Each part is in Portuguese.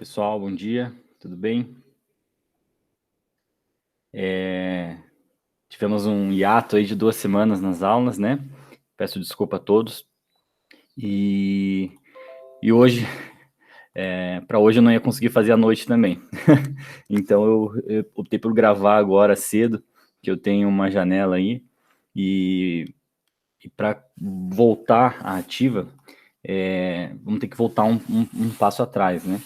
Pessoal, bom dia, tudo bem? Tivemos um hiato aí de 2 semanas nas aulas, né? Peço desculpa a todos. E, e hoje, para hoje eu não ia conseguir fazer à noite também. Então eu optei por gravar agora cedo, que eu tenho uma janela aí. E para voltar à ativa, vamos ter que voltar um passo atrás, né?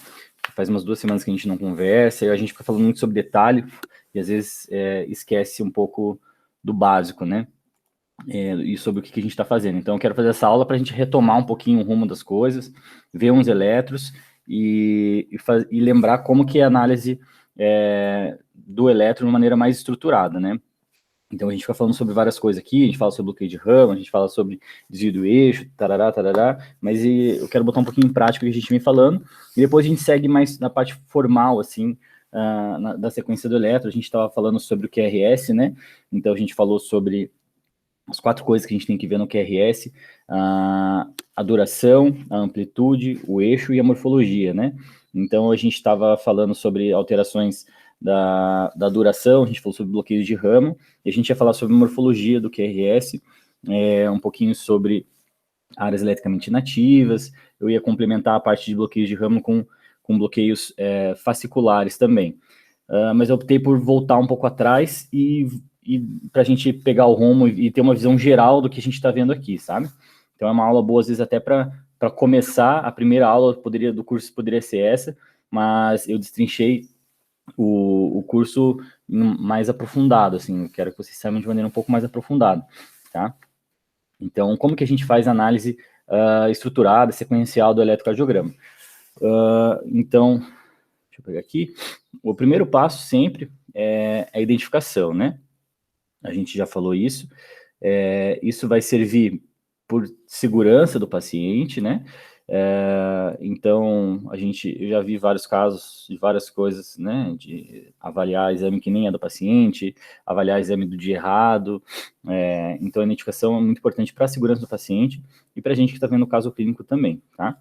Faz umas 2 semanas que a gente não conversa, e a gente fica falando muito sobre detalhe, e às vezes esquece um pouco do básico, né? E sobre o que a gente está fazendo. Então, eu quero fazer essa aula para a gente retomar um pouquinho o rumo das coisas, ver uns elétrons e lembrar como que é a análise do elétron de maneira mais estruturada, né? Então a gente fica falando sobre várias coisas aqui, a gente fala sobre bloqueio de ramo, a gente fala sobre desvio do eixo, tarará, tarará, mas eu quero botar um pouquinho em prática o que a gente vem falando, e depois a gente segue mais na parte formal, assim, da sequência do eletro. A gente estava falando sobre o QRS, né? Então a gente falou sobre as 4 coisas que a gente tem que ver no QRS, a duração, a amplitude, o eixo e a morfologia, né? Então a gente estava falando sobre alterações da duração, a gente falou sobre bloqueios de ramo, e a gente ia falar sobre morfologia do QRS, um pouquinho sobre áreas eletricamente inativas, eu ia complementar a parte de bloqueios de ramo com bloqueios fasciculares também. Mas eu optei por voltar um pouco atrás e para a gente pegar o rumo e ter uma visão geral do que a gente está vendo aqui, sabe? Então é uma aula boa, às vezes, até para começar. A primeira aula do curso poderia ser essa, mas eu destrinchei o curso mais aprofundado, assim, eu quero que vocês saibam de maneira um pouco mais aprofundada, tá? Então, como que a gente faz análise estruturada, sequencial do eletrocardiograma? Então, deixa eu pegar aqui. O primeiro passo sempre é a identificação, né? A gente já falou isso. Isso vai servir por segurança do paciente, né? Então, eu já vi vários casos de várias coisas, né? De avaliar exame que nem é do paciente, avaliar exame do dia errado. Então, a identificação é muito importante para a segurança do paciente e para a gente que está vendo o caso clínico também, tá?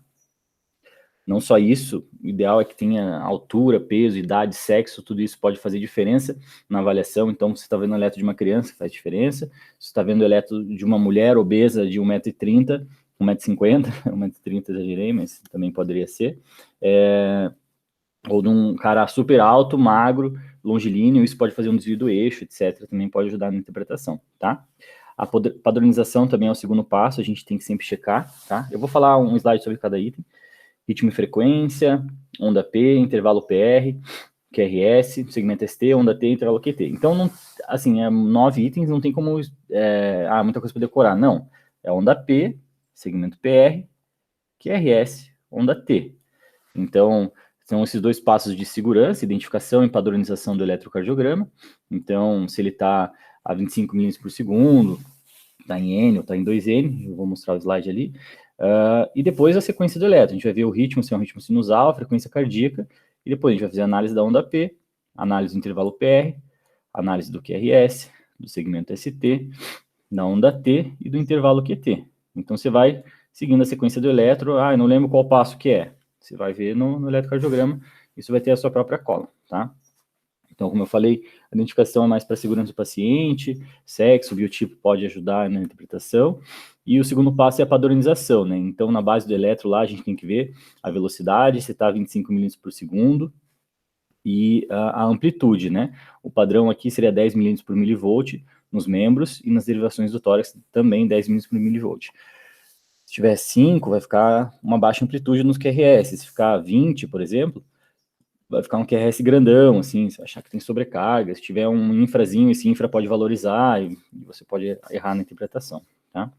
Não só isso, o ideal é que tenha altura, peso, idade, sexo, tudo isso pode fazer diferença na avaliação. Então, você está vendo o eletro de uma criança, faz diferença. Se você está vendo o eletro de uma mulher obesa de 1,30 m, 1,50 m, 1,30 m exagerei, mas também poderia ser. Ou de um cara super alto, magro, longilíneo, isso pode fazer um desvio do eixo, etc. Também pode ajudar na interpretação, tá? A padronização também é o segundo passo, a gente tem que sempre checar, tá? Eu vou falar um slide sobre cada item. Ritmo e frequência, onda P, intervalo PR, QRS, segmento ST, onda T, intervalo QT. Então, não, assim, 9 itens, não tem como, muita coisa para decorar. Não, é onda P, segmento PR, QRS, onda T. Então, são esses 2 passos de segurança, identificação e padronização do eletrocardiograma. Então, se ele está a 25 milímetros por segundo, está em N ou está em 2N, eu vou mostrar o slide ali. E depois a sequência do eletro, a gente vai ver o ritmo, se é um ritmo sinusal, a frequência cardíaca, e depois a gente vai fazer a análise da onda P, análise do intervalo PR, análise do QRS, do segmento ST, da onda T e do intervalo QT. Então você vai seguindo a sequência do eletro, eu não lembro qual passo que é. Você vai ver no eletrocardiograma, isso vai ter a sua própria cola, tá? Então, como eu falei, a identificação é mais para a segurança do paciente, sexo, biotipo pode ajudar na interpretação. E o segundo passo é a padronização, né? Então, na base do eletro lá, a gente tem que ver a velocidade, se está 25 milímetros por segundo, e a amplitude, né? O padrão aqui seria 10 milímetros por milivolt nos membros, e nas derivações do tórax também 10 milímetros por milivolt. Se tiver 5, vai ficar uma baixa amplitude nos QRS. Se ficar 20, por exemplo, vai ficar um QRS grandão, assim, você vai achar que tem sobrecarga. Se tiver um infrazinho, esse infra pode valorizar e você pode errar na interpretação, tá?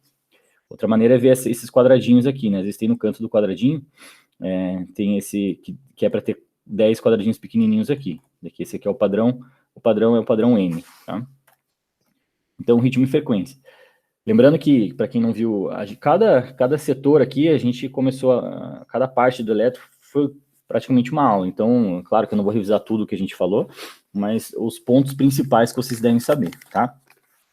Outra maneira é ver esses quadradinhos aqui, né? Às vezes tem no canto do quadradinho, tem esse que é para ter 10 quadradinhos pequenininhos aqui. Esse aqui é o padrão é o padrão N, tá? Então, ritmo e frequência. Lembrando que, para quem não viu, cada setor aqui, a gente começou, cada parte do eletro foi praticamente uma aula. Então, claro que eu não vou revisar tudo o que a gente falou, mas os pontos principais que vocês devem saber, tá?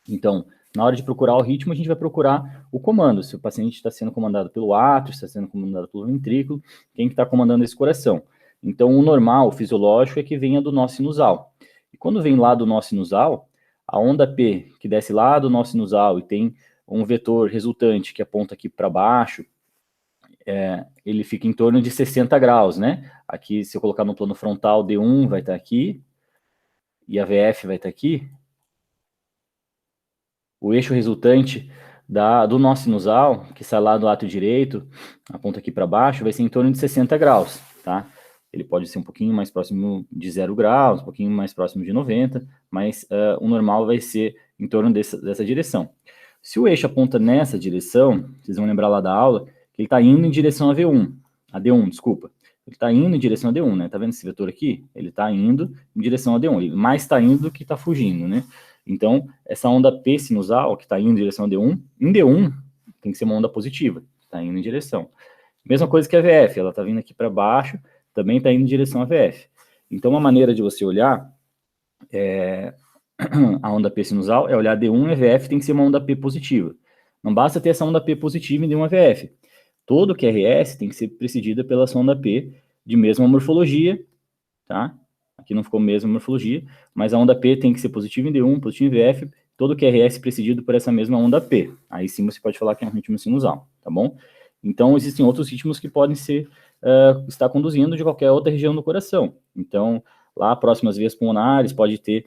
Então, na hora de procurar o ritmo, a gente vai procurar o comando. Se o paciente está sendo comandado pelo átrio, está sendo comandado pelo ventrículo, quem que está comandando esse coração? Então, o normal, o fisiológico, é que venha do nó sinusal. E quando vem lá do nó sinusal, a onda P, que desce lá do nó sinusal e tem um vetor resultante que aponta aqui para baixo, ele fica em torno de 60 graus, né? Aqui, se eu colocar no plano frontal, D1 vai estar aqui, e a VF vai estar aqui. O eixo resultante do nó sinusal, que sai lá do átrio direito, aponta aqui para baixo, vai ser em torno de 60 graus, tá? Ele pode ser um pouquinho mais próximo de 0 graus, um pouquinho mais próximo de 90, mas o normal vai ser em torno dessa direção. Se o eixo aponta nessa direção, vocês vão lembrar lá da aula, que ele está indo em direção a V1, a D1, desculpa. Ele está indo em direção a D1, né? Tá vendo esse vetor aqui? Ele está indo em direção a D1, ele mais está indo do que está fugindo, né? Então, essa onda P sinusal, que está indo em direção a D1, em D1 tem que ser uma onda positiva, está indo em direção. Mesma coisa que a VF, ela está vindo aqui para baixo, também está indo em direção a VF. Então, uma maneira de você olhar a onda P sinusal é olhar D1 e a VF tem que ser uma onda P positiva. Não basta ter essa onda P positiva em D1 e VF. Todo QRS tem que ser precedida pela essa onda P de mesma morfologia, tá? Aqui não ficou mesma morfologia, mas a onda P tem que ser positiva em D1, positiva em VF, todo QRS precedido por essa mesma onda P. Aí sim você pode falar que é um ritmo sinusal, tá bom? Então, existem outros ritmos que podem estar conduzindo de qualquer outra região do coração. Então, lá próximo às veias pulmonares, pode ter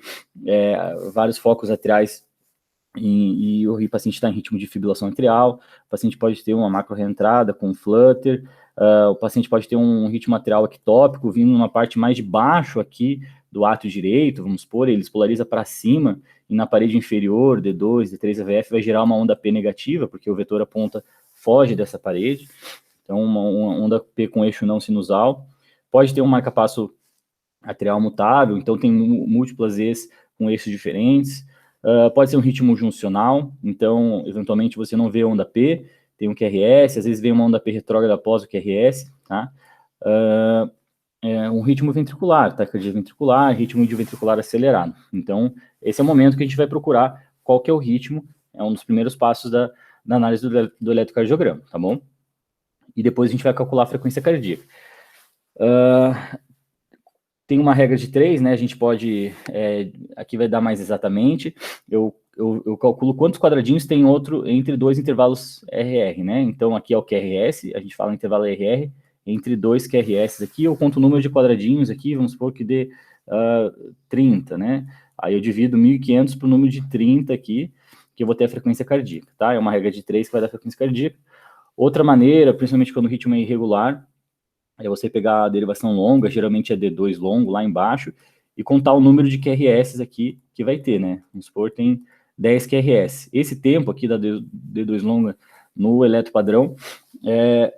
vários focos atriais e o paciente está em ritmo de fibrilação atrial, o paciente pode ter uma macro reentrada com flutter, o paciente pode ter um ritmo atrial ectópico vindo numa parte mais de baixo aqui do átrio direito, vamos supor, ele espolariza para cima e na parede inferior, D2, D3, AVF, vai gerar uma onda P negativa, porque o vetor aponta foge dessa parede, então uma onda P com eixo não sinusal, pode ter um marcapasso atrial mutável, então tem múltiplas E's com eixos diferentes, pode ser um ritmo juncional, então eventualmente você não vê onda P, tem um QRS, às vezes vem uma onda P retrógrada após o QRS, tá? Um ritmo ventricular, taquicardia ventricular, ritmo idioventricular acelerado. Então, esse é o momento que a gente vai procurar qual que é o ritmo, é um dos primeiros passos da análise do eletrocardiograma, tá bom? E depois a gente vai calcular a frequência cardíaca. Tem uma regra de 3, né? A gente pode, aqui vai dar mais exatamente, eu calculo quantos quadradinhos tem entre dois intervalos RR, né? Então, aqui é o QRS, a gente fala intervalo RR, entre dois QRS aqui, eu conto o número de quadradinhos aqui, vamos supor que dê 30, né? Aí eu divido 1.500 para o número de 30 aqui, que eu vou ter a frequência cardíaca, tá? É uma regra de 3 que vai dar a frequência cardíaca. Outra maneira, principalmente quando o ritmo é irregular, é você pegar a derivação longa, geralmente é D2 longo, lá embaixo, e contar o número de QRS aqui que vai ter, né? Vamos supor, tem 10 QRS. Esse tempo aqui da D2 longa no eletropadrão é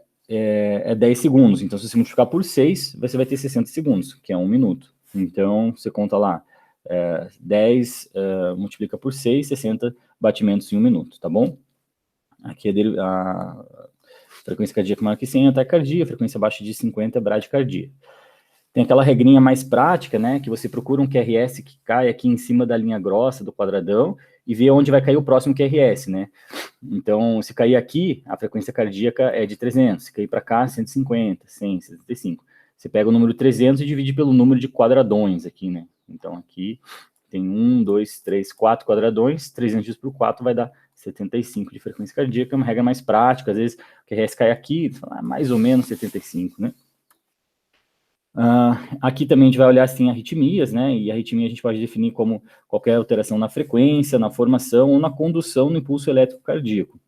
10 segundos. Então, se você multiplicar por 6, você vai ter 60 segundos, que é 1 minuto. Então, você conta lá, 10 multiplica por 6, 60 batimentos em 1 minuto, tá bom? Aqui a frequência cardíaca maior que 100 é taquicardia, frequência abaixo de 50 é bradicardia. Tem aquela regrinha mais prática, né, que você procura um QRS que cai aqui em cima da linha grossa do quadradão e vê onde vai cair o próximo QRS, né. Então, se cair aqui, a frequência cardíaca é de 300, se cair para cá, 150, 100, 75. Você pega o número 300 e divide pelo número de quadradões aqui, né. Então, aqui tem 1, 2, 3, 4 quadradões, 300 por 4 vai dar 75 de frequência cardíaca, é uma regra mais prática, às vezes o QRS cai aqui, mais ou menos 75, né? Aqui também a gente vai olhar, assim, arritmias, né? E a arritmia a gente pode definir como qualquer alteração na frequência, na formação ou na condução do impulso elétrico cardíaco.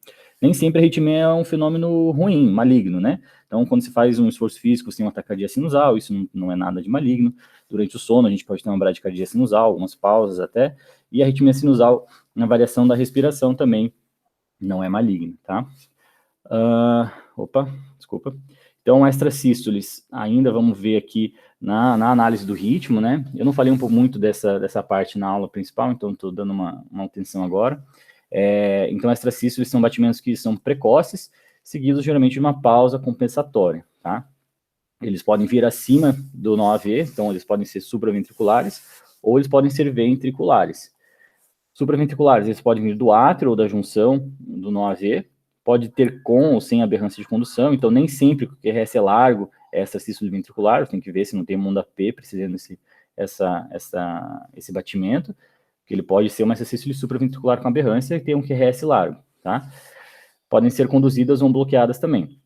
Nem sempre a arritmia é um fenômeno ruim, maligno, né? Então, quando se faz um esforço físico, sem uma taquicardia sinusal, isso não é nada de maligno. Durante o sono, a gente pode ter uma bradicardia sinusal, algumas pausas até, e a arritmia sinusal, na variação da respiração também, não é maligna, tá? Desculpa. Então, extrasístoles, ainda vamos ver aqui na análise do ritmo, né? Eu não falei muito dessa parte na aula principal, então estou dando uma atenção agora. Então, extrasístoles são batimentos que são precoces, seguidos geralmente de uma pausa compensatória, tá? Eles podem vir acima do nó AV, então eles podem ser supraventriculares, ou eles podem ser ventriculares. Supraventriculares, eles podem vir do átrio ou da junção do nó AV, pode ter com ou sem aberrância de condução, então nem sempre que o QRS é largo extracístole ventricular, tem que ver se não tem uma onda P precisando esse batimento, que ele pode ser uma extracístole supraventricular com aberrância e ter um QRS largo, tá? Podem ser conduzidas ou bloqueadas também.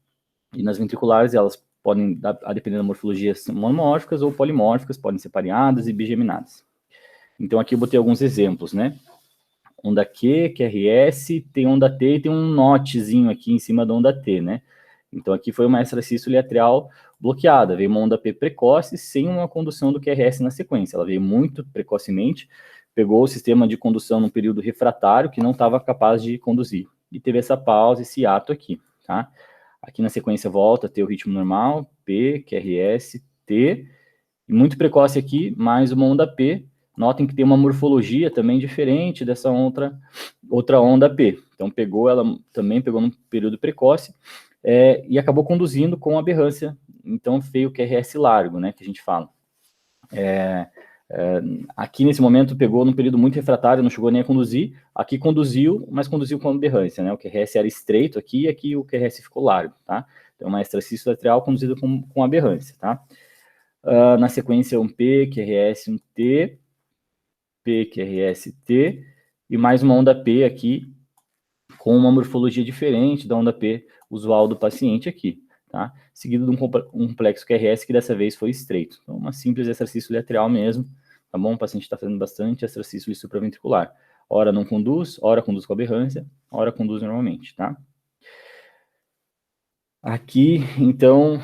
E nas ventriculares, elas podem, a depender da morfologia, ser monomórficas ou polimórficas, podem ser pareadas e bigeminadas. Então, aqui eu botei alguns exemplos, né? Onda Q, QRS, tem onda T e tem um notezinho aqui em cima da onda T, né? Então, aqui foi uma extracístole atrial bloqueada, veio uma onda P precoce sem uma condução do QRS na sequência. Ela veio muito precocemente, pegou o sistema de condução num período refratário que não estava capaz de conduzir. E teve essa pausa, esse ato aqui, tá? Aqui na sequência volta a ter o ritmo normal, P, QRS, T, e muito precoce aqui, mais uma onda P. Notem que tem uma morfologia também diferente dessa outra onda P. Então, ela também pegou num período precoce e acabou conduzindo com aberrância. Então, veio o QRS largo, né, que a gente fala. Aqui, nesse momento, pegou num período muito refratário, não chegou nem a conduzir. Aqui conduziu, mas conduziu com aberrância, né? O QRS era estreito aqui e aqui o QRS ficou largo, tá? Então, uma extracístole atrial conduzida com aberrância, tá? Na sequência, um P, QRS, um T, P, QRS, T, e mais uma onda P aqui, com uma morfologia diferente da onda P usual do paciente aqui, tá? Seguido de um complexo QRS que dessa vez foi estreito. Então, uma simples extracístole atrial mesmo, tá bom? O paciente está fazendo bastante extracístole supraventricular. Ora não conduz, ora conduz com aberrância, ora conduz normalmente, tá? Aqui, então,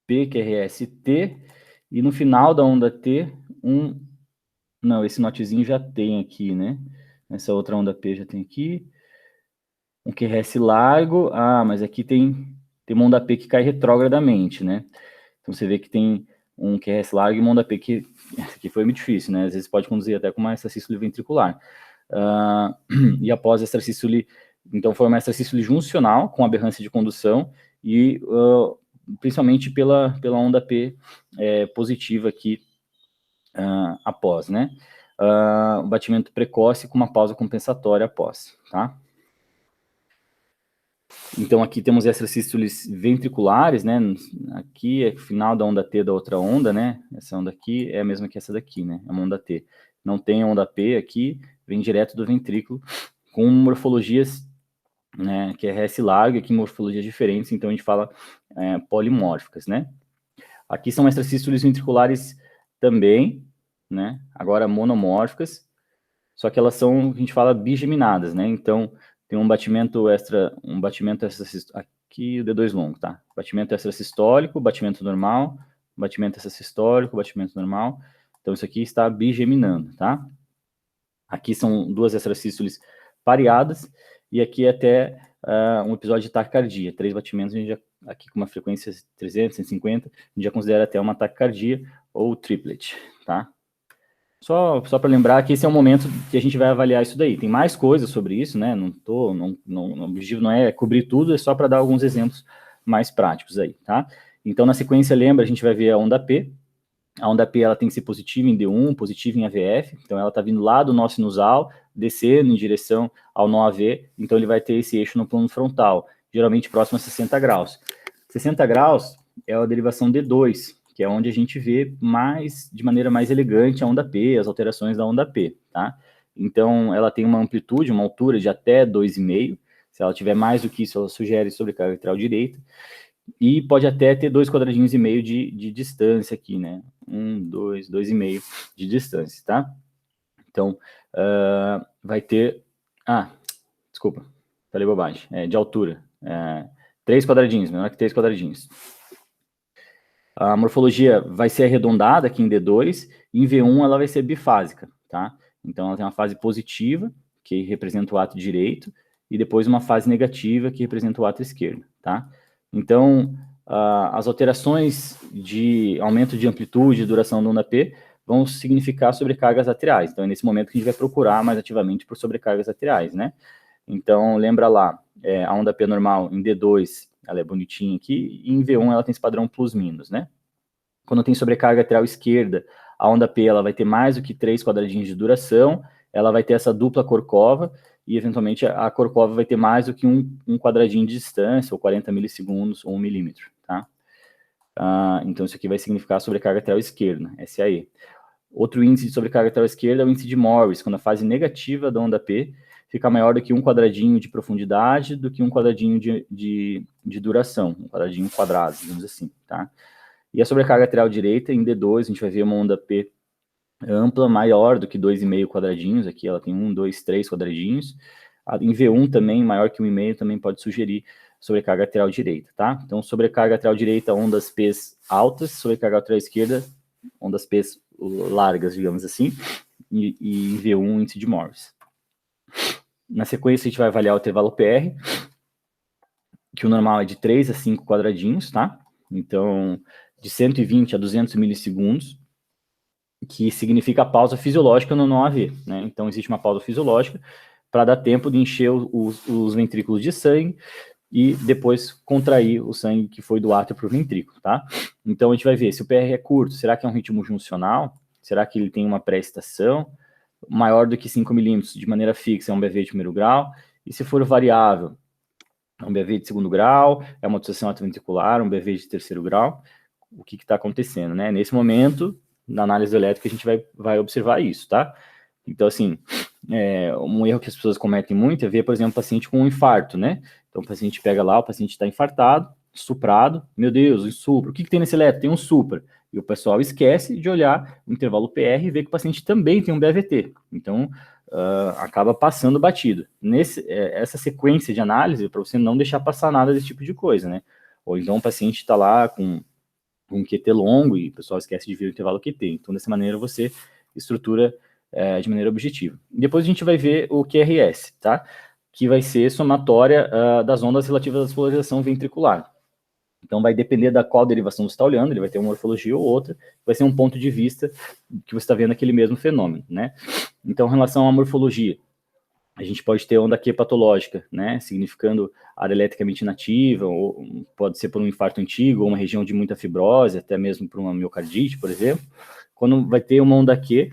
P, QRS, T, e no final da onda T, não, esse notezinho já tem aqui, né? Essa outra onda P já tem aqui. Um QRS largo. Mas aqui tem uma onda P que cai retrogradamente, né? Então você vê que tem um QRS largo e uma onda P que foi muito difícil, né? Às vezes pode conduzir até com uma extracístole ventricular. E após a extracístole, então foi uma extracístole juncional com aberrância de condução e principalmente pela onda P positiva aqui após, né? Um batimento precoce com uma pausa compensatória após, tá? Então, aqui temos extracístoles ventriculares, né? Aqui é o final da onda T da outra onda, né? Essa onda aqui é a mesma que essa daqui, né? É uma onda T. Não tem onda P aqui, vem direto do ventrículo, com morfologias, né? QRS largo, aqui morfologias diferentes, então a gente fala polimórficas, né? Aqui são extracístoles ventriculares também, né? Agora monomórficas, só que elas são, a gente fala, bigeminadas, né? Então, tem um batimento aqui o D2 longo, tá? Batimento extrasistólico, batimento normal, batimento extrasistólico, batimento normal. Então, isso aqui está bigeminando, tá? Aqui são duas extrasístoles pareadas, e aqui até um episódio de taquicardia. 3 batimentos, a gente já, aqui com uma frequência 300, 150, a gente já considera até uma taquicardia ou triplet, tá? Só para lembrar que esse é o momento que a gente vai avaliar isso daí. Tem mais coisas sobre isso, né? O objetivo não é cobrir tudo, é só para dar alguns exemplos mais práticos aí, tá? Então, na sequência, lembra, a gente vai ver a onda P. A onda P, ela tem que ser positiva em D1, positiva em AVF. Então, ela está vindo lá do nó sinusal, descendo em direção ao nó AV. Então, ele vai ter esse eixo no plano frontal, geralmente próximo a 60 graus. 60 graus é a derivação D2, que é onde a gente vê de maneira mais elegante a onda P, as alterações da onda P, tá? Então, ela tem uma amplitude, uma altura de até 2,5. Se ela tiver mais do que isso, ela sugere sobrecarga atrial direita. E pode até ter 2,5 quadradinhos de distância aqui, né? 2,5 de distância, tá? Então, vai ter... desculpa, falei bobagem. De altura. 3 quadradinhos, menor que 3 quadradinhos. A morfologia vai ser arredondada aqui em D2, e em V1 ela vai ser bifásica, tá? Então, ela tem uma fase positiva, que representa o ato direito, e depois uma fase negativa, que representa o ato esquerdo, tá? Então, as alterações de aumento de amplitude e duração da onda P vão significar sobrecargas atriais. Então, é nesse momento que a gente vai procurar mais ativamente por sobrecargas atriais, né? Então, lembra lá, a onda P normal em D2, ela é bonitinha aqui, e em V1 ela tem esse padrão plus-minus, né? Quando tem sobrecarga atrial esquerda, a onda P ela vai ter mais do que 3 quadradinhos de duração, ela vai ter essa dupla corcova, e eventualmente a Corcova vai ter mais do que um quadradinho de distância, ou 40 milissegundos, ou 1 milímetro, tá? Então isso aqui vai significar sobrecarga lateral esquerda, SAE. Outro índice de sobrecarga lateral esquerda é o índice de Morris, quando a fase negativa da onda P fica maior do que um quadradinho de profundidade do que um quadradinho de duração, um quadradinho quadrado, digamos assim, tá? E a sobrecarga lateral direita, em D2, a gente vai ver uma onda P ampla, maior do que 2,5 quadradinhos, aqui ela tem 1, 2, 3 quadradinhos. Em V1 também, maior que 1,5, também pode sugerir sobrecarga lateral direita, tá? Então, sobrecarga lateral direita, ondas P's altas, sobrecarga lateral esquerda, ondas P's largas, digamos assim, e em V1, índice de Morris. Na sequência, a gente vai avaliar o intervalo PR, que o normal é de 3 a 5 quadradinhos, tá? Então, de 120 a 200 milissegundos, que significa a pausa fisiológica no não AV, né? Então, existe uma pausa fisiológica para dar tempo de encher os ventrículos de sangue e depois contrair o sangue que foi do átrio para o ventrículo, tá? Então, a gente vai ver se o PR é curto, será que é um ritmo juncional? Será que ele tem uma pré-excitação? Maior do que 5 milímetros de maneira fixa é um BV de primeiro grau, e se for variável, é um BV de segundo grau, é uma obstrução atrioventricular, um BV de terceiro grau, o que está acontecendo, né? Nesse momento, na análise elétrica, a gente vai observar isso, tá? Então, assim, um erro que as pessoas cometem muito é ver, por exemplo, um paciente com um infarto, né? Então, o paciente pega lá, o paciente está infartado, suprado, meu Deus, um supra, o que tem nesse eletro? Tem um supra. E o pessoal esquece de olhar o intervalo PR e ver que o paciente também tem um BAVT. Então, acaba passando batido. Essa sequência de análise, para você não deixar passar nada desse tipo de coisa, né? Ou então o paciente está lá com um QT longo e o pessoal esquece de ver o intervalo QT. Então, dessa maneira, você estrutura de maneira objetiva. Depois a gente vai ver o QRS, tá? Que vai ser somatória das ondas relativas à despolarização ventricular. Então, vai depender da qual derivação você está olhando, ele vai ter uma morfologia ou outra, vai ser um ponto de vista que você está vendo aquele mesmo fenômeno, né? Então, em relação à morfologia, a gente pode ter onda Q patológica, né, significando área eletricamente inativa, ou pode ser por um infarto antigo, ou uma região de muita fibrose, até mesmo por uma miocardite, por exemplo. Quando vai ter uma onda Q,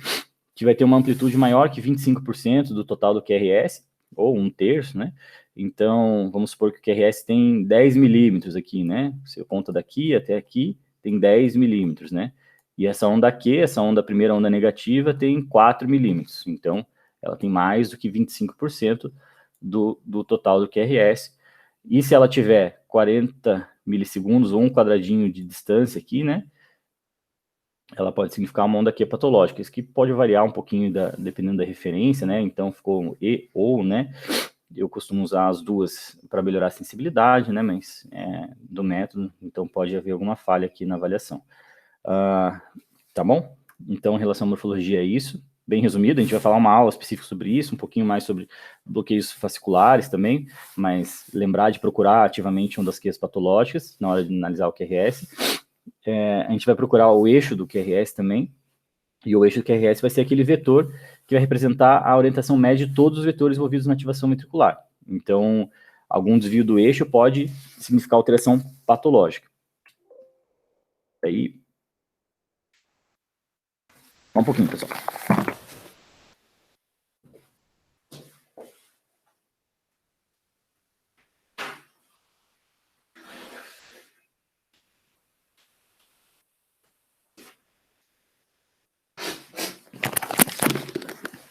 que vai ter uma amplitude maior que 25% do total do QRS, ou 1/3, né? Então, vamos supor que o QRS tem 10 milímetros aqui, né? Você conta daqui até aqui, tem 10 milímetros, né? E essa onda Q, a primeira onda negativa, tem 4 milímetros. Então, ela tem mais do que 25% do total do QRS. E se ela tiver 40 milissegundos ou um quadradinho de distância aqui, né? Ela pode significar uma onda Q patológica. Isso que pode variar um pouquinho dependendo da referência, né? Então ficou E ou, né? Eu costumo usar as duas para melhorar a sensibilidade, né? Mas do método, então pode haver alguma falha aqui na avaliação. Tá bom? Então, em relação à morfologia é isso. Bem resumido, a gente vai falar uma aula específica sobre isso, um pouquinho mais sobre bloqueios fasciculares também, mas lembrar de procurar ativamente ondas Qs patológicas na hora de analisar o QRS. A gente vai procurar o eixo do QRS também, e o eixo do QRS vai ser aquele vetor que vai representar a orientação média de todos os vetores envolvidos na ativação ventricular. Então, algum desvio do eixo pode significar alteração patológica. Aí, só um pouquinho, pessoal.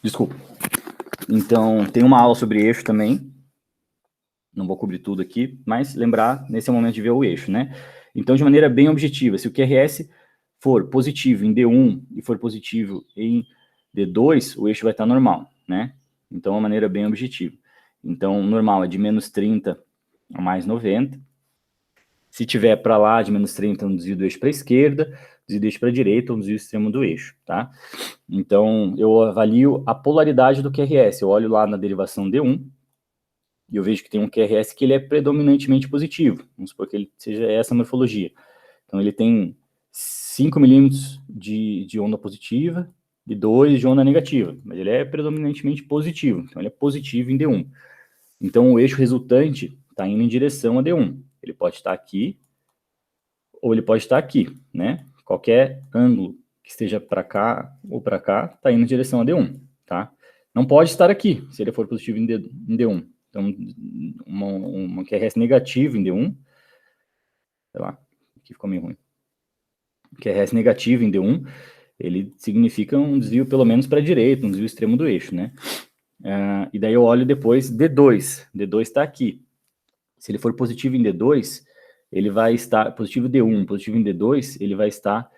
Desculpa. Então, tem uma aula sobre eixo também. Não vou cobrir tudo aqui, mas lembrar nesse momento de ver o eixo, né? Então, de maneira bem objetiva, se o QRS for positivo em D1 e for positivo em D2, o eixo vai estar normal, né? Então, é uma maneira bem objetiva. Então, normal é de menos 30 a mais 90. Se tiver para lá de menos 30, um desvio do eixo para a esquerda, desvio do eixo para a direita, um desvio extremo do eixo, tá? Então, eu avalio a polaridade do QRS. Eu olho lá na derivação D1, e eu vejo que tem um QRS que ele é predominantemente positivo. Vamos supor que ele seja essa morfologia. Então, ele tem 5 milímetros de onda positiva e 2 de onda negativa. Mas ele é predominantemente positivo. Então, ele é positivo em D1. Então, o eixo resultante está indo em direção a D1. Ele pode estar aqui ou ele pode estar aqui, né? Qualquer ângulo que esteja para cá ou para cá está indo em direção a D1, tá? não pode estar aqui, se ele for positivo em D1. Então, uma QRS negativo em D1, sei lá, aqui ficou meio ruim. QRS negativo em D1, ele significa um desvio pelo menos para a direita, um desvio extremo do eixo, né? E daí eu olho depois D2, D2 está aqui. Se ele for positivo em D2, ele vai estar, positivo D1, positivo em D2, ele vai estar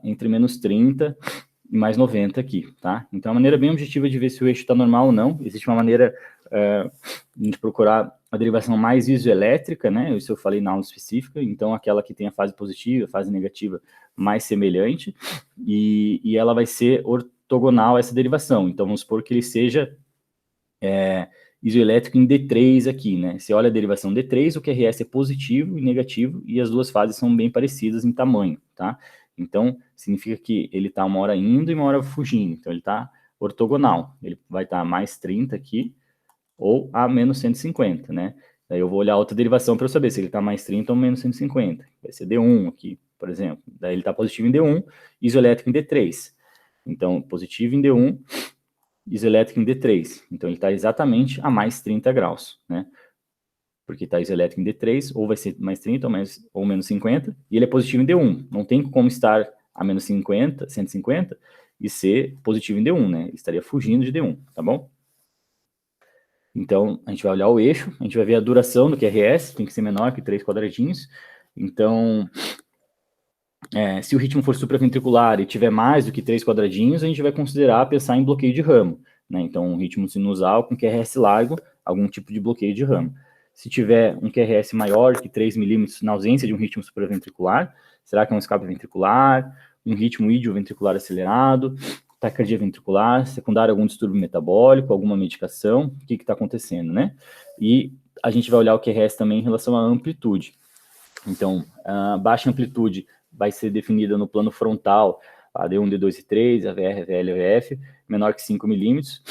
entre menos 30 e mais 90 aqui, tá? Então, a maneira bem objetiva de ver se o eixo está normal ou não, existe uma maneira de procurar a derivação mais isoelétrica, né? Isso eu falei na aula específica, então aquela que tem a fase positiva, a fase negativa mais semelhante, e ela vai ser ortogonal a essa derivação. Então, vamos supor que ele seja isoelétrico em D3 aqui, né? Você olha a derivação D3, o QRS é positivo e negativo, e as duas fases são bem parecidas em tamanho, tá? Então, significa que ele está uma hora indo e uma hora fugindo. Então, ele está ortogonal. Ele vai estar mais 30 aqui, ou a menos 150, né? Daí eu vou olhar outra derivação para eu saber se ele está mais 30 ou menos 150. Vai ser D1 aqui, por exemplo. Daí ele está positivo em D1, isoelétrico em D3. Então, positivo em D1, isoelétrico em D3. Então, ele está exatamente a mais 30 graus, né? Porque está isoelétrico em D3, ou vai ser mais 30 ou menos 50, e ele é positivo em D1. Não tem como estar a menos 50, 150, e ser positivo em D1, né? Ele estaria fugindo de D1, tá bom? Então, a gente vai olhar o eixo, a gente vai ver a duração do QRS, tem que ser menor que 3 quadradinhos. Então, se o ritmo for supraventricular e tiver mais do que 3 quadradinhos, a gente vai considerar pensar em bloqueio de ramo, né? Então, um ritmo sinusal com QRS largo, algum tipo de bloqueio de ramo. Se tiver um QRS maior que 3 milímetros na ausência de um ritmo supraventricular, será que é um escape ventricular, um ritmo idioventricular acelerado, taquicardia ventricular, secundário algum distúrbio metabólico, alguma medicação, o que está acontecendo, né? E a gente vai olhar o QRS também em relação à amplitude. Então, a baixa amplitude vai ser definida no plano frontal, a D1, D2 e 3, a VR, a VL, a VF, menor que 5 milímetros,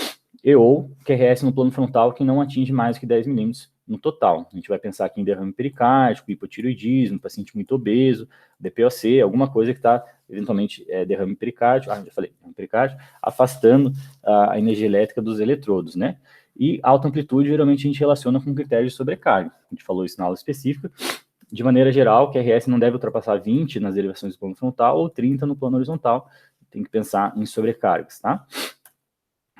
e ou QRS no plano frontal que não atinge mais do que 10 milímetros no total. A gente vai pensar aqui em derrame pericárdico, hipotireoidismo, paciente muito obeso, DPOC, alguma coisa que está, eventualmente, derrame pericárdico, já falei, derrame pericárdico, afastando a energia elétrica dos eletrodos, né? E alta amplitude, geralmente, a gente relaciona com critérios de sobrecarga. A gente falou isso na aula específica. De maneira geral, o QRS não deve ultrapassar 20 nas derivações do plano frontal ou 30 no plano horizontal. Tem que pensar em sobrecargas, tá?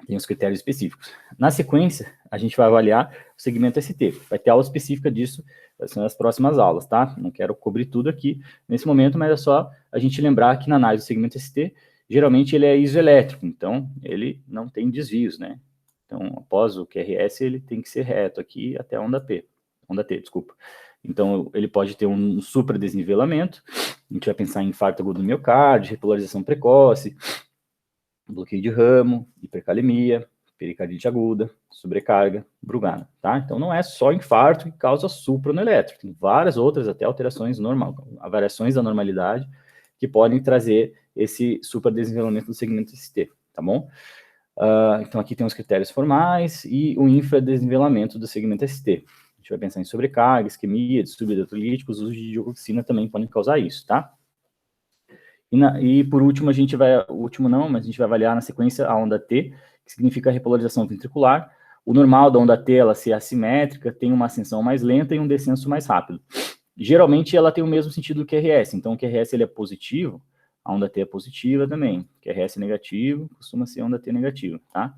Tem os critérios específicos. Na sequência, a gente vai avaliar o segmento ST. Vai ter aula específica disso nas próximas aulas, tá? Não quero cobrir tudo aqui nesse momento, mas é só a gente lembrar que na análise do segmento ST, geralmente ele é isoelétrico, então ele não tem desvios, né? Então, após o QRS, ele tem que ser reto aqui até a onda T, desculpa. Então, ele pode ter um supradesnivelamento, a gente vai pensar em infarto agudo do miocárdio, repolarização precoce, bloqueio de ramo, hipercalemia, pericardite aguda, sobrecarga, Brugada, tá? Então, não é só infarto que causa supra no elétrico, tem várias outras até alterações variações da normalidade que podem trazer esse supradesnivelamento do segmento ST, tá bom? Então, aqui tem os critérios formais e o infradesnivelamento do segmento ST. A gente vai pensar em sobrecarga, isquemia, distúrbio eletrolíticos, uso de dioxina também podem causar isso, tá? E por último, a gente vai avaliar na sequência a onda T, que significa a repolarização ventricular. O normal da onda T, ela ser assimétrica, tem uma ascensão mais lenta e um descenso mais rápido. Geralmente, ela tem o mesmo sentido do QRS, então o QRS ele é positivo, a onda T é positiva também. QRS negativo, costuma ser onda T negativa, tá?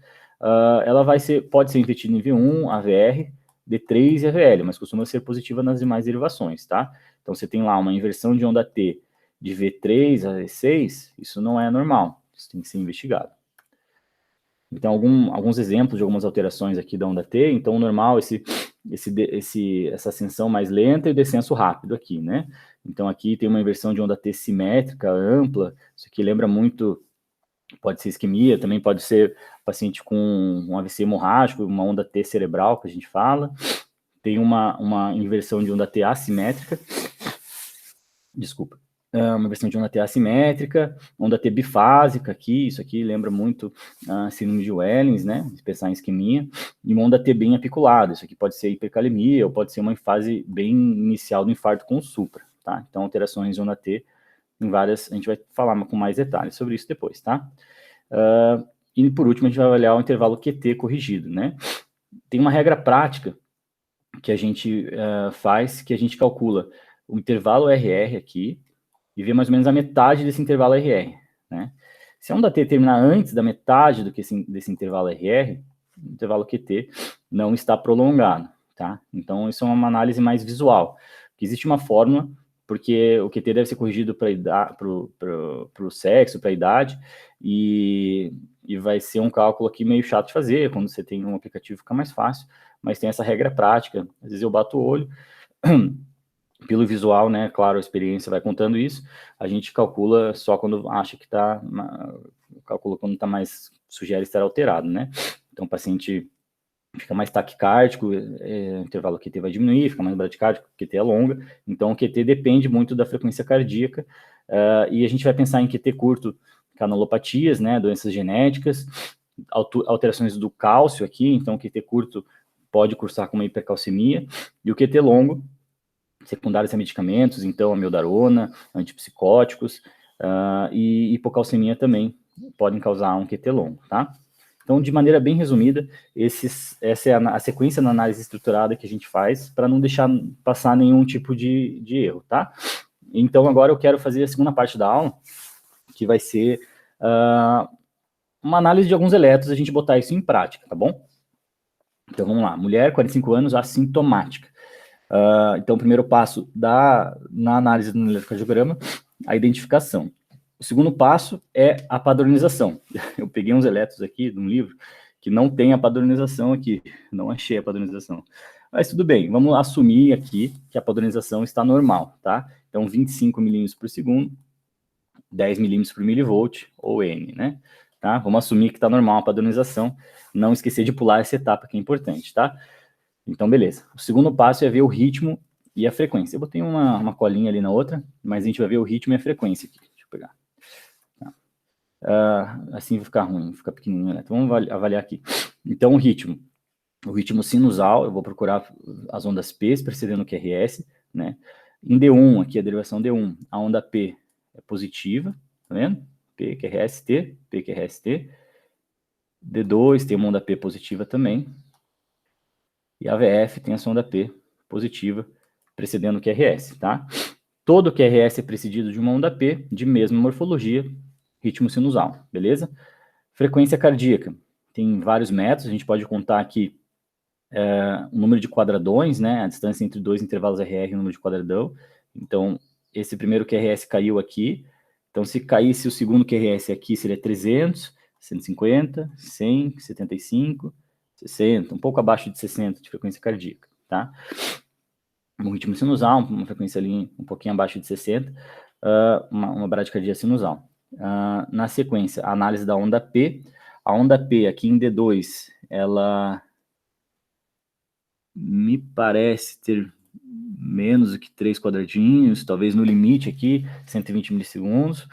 Ela pode ser invertida em V1, AVR, D3 e AVL, mas costuma ser positiva nas demais derivações, tá? Então, você tem lá uma inversão de onda T de V3 a V6, isso não é normal, isso tem que ser investigado. Então, alguns exemplos de algumas alterações aqui da onda T. Então, o normal, essa ascensão mais lenta e o descenso rápido aqui, né? Então, aqui tem uma inversão de onda T simétrica, ampla. Isso aqui lembra muito, pode ser isquemia, também pode ser paciente com um AVC hemorrágico, uma onda T cerebral, que a gente fala. Tem uma inversão de onda T assimétrica. Desculpa. Uma versão de onda T assimétrica, onda T bifásica aqui, isso aqui lembra muito síndrome de Wellens, né, se pensar em isquemia, e uma onda T bem apiculada, isso aqui pode ser hipercalemia, ou pode ser uma fase bem inicial do infarto com supra, tá? Então, alterações de onda T em várias, a gente vai falar com mais detalhes sobre isso depois, tá? E por último, a gente vai avaliar o intervalo QT corrigido, né? Tem uma regra prática que a gente faz, que a gente calcula o intervalo RR aqui e vê mais ou menos a metade desse intervalo RR, né? Se a onda T terminar antes da metade desse intervalo RR, o intervalo QT não está prolongado, tá? Então, isso é uma análise mais visual. Existe uma fórmula, porque o QT deve ser corrigido para o sexo, para a idade, e vai ser um cálculo aqui meio chato de fazer, quando você tem um aplicativo fica mais fácil, mas tem essa regra prática. Às vezes eu bato o olho, pelo visual, né, claro, a experiência vai contando isso, a gente calcula só quando acha que está, calcula quando está mais, sugere estar alterado, né? Então o paciente fica mais taquicárdico, o intervalo QT vai diminuir, fica mais bradicárdico, QT é longa, então o QT depende muito da frequência cardíaca, e a gente vai pensar em QT curto, canalopatias, né, doenças genéticas, alterações do cálcio aqui, então o QT curto pode cursar com uma hipercalcemia, e o QT longo, secundários a medicamentos, então amiodarona, antipsicóticos, e hipocalcemia também podem causar um QT longo, tá? Então, de maneira bem resumida, essa é a sequência na análise estruturada que a gente faz para não deixar passar nenhum tipo de erro, tá? Então, agora eu quero fazer a segunda parte da aula, que vai ser uma análise de alguns eletros, a gente botar isso em prática, tá bom? Então, vamos lá. Mulher, 45 anos, assintomática. Então, o primeiro passo na análise do eletrocardiograma, a identificação. O segundo passo é a padronização. Eu peguei uns eletros aqui de um livro que não tem a padronização aqui, não achei a padronização. Mas tudo bem, vamos assumir aqui que a padronização está normal, tá? Então, 25 milímetros por segundo, 10 milímetros por milivolt, ou N, né? Tá? Vamos assumir que está normal a padronização, não esquecer de pular essa etapa que é importante, tá? Então, beleza. O segundo passo é ver o ritmo e a frequência. Eu botei uma colinha ali na outra, mas a gente vai ver o ritmo e a frequência aqui. Deixa eu pegar. Assim vai ficar ruim, fica pequenininho, né? Então, vamos avaliar aqui. Então, o ritmo sinusal, eu vou procurar as ondas P precedendo o QRS, né? Em D1, aqui a derivação D1, a onda P é positiva, tá vendo? P, QRST, P, QRST. D2 tem uma onda P positiva também. E a VF tem a sonda P positiva, precedendo o QRS, tá? Todo QRS é precedido de uma onda P, de mesma morfologia, ritmo sinusal, beleza? Frequência cardíaca. Tem vários métodos, a gente pode contar aqui o número de quadradões, né? A distância entre dois intervalos RR e o número de quadradão. Então, esse primeiro QRS caiu aqui. Então, se caísse o segundo QRS aqui, seria 300, 150, 100, 75... 60, um pouco abaixo de 60 de frequência cardíaca, tá? Um ritmo sinusal, uma frequência ali um pouquinho abaixo de 60, uma bradicardia sinusal. Na sequência, a análise da onda P. A onda P aqui em D2, ela me parece ter menos do que 3 quadradinhos, talvez no limite aqui, 120 milissegundos.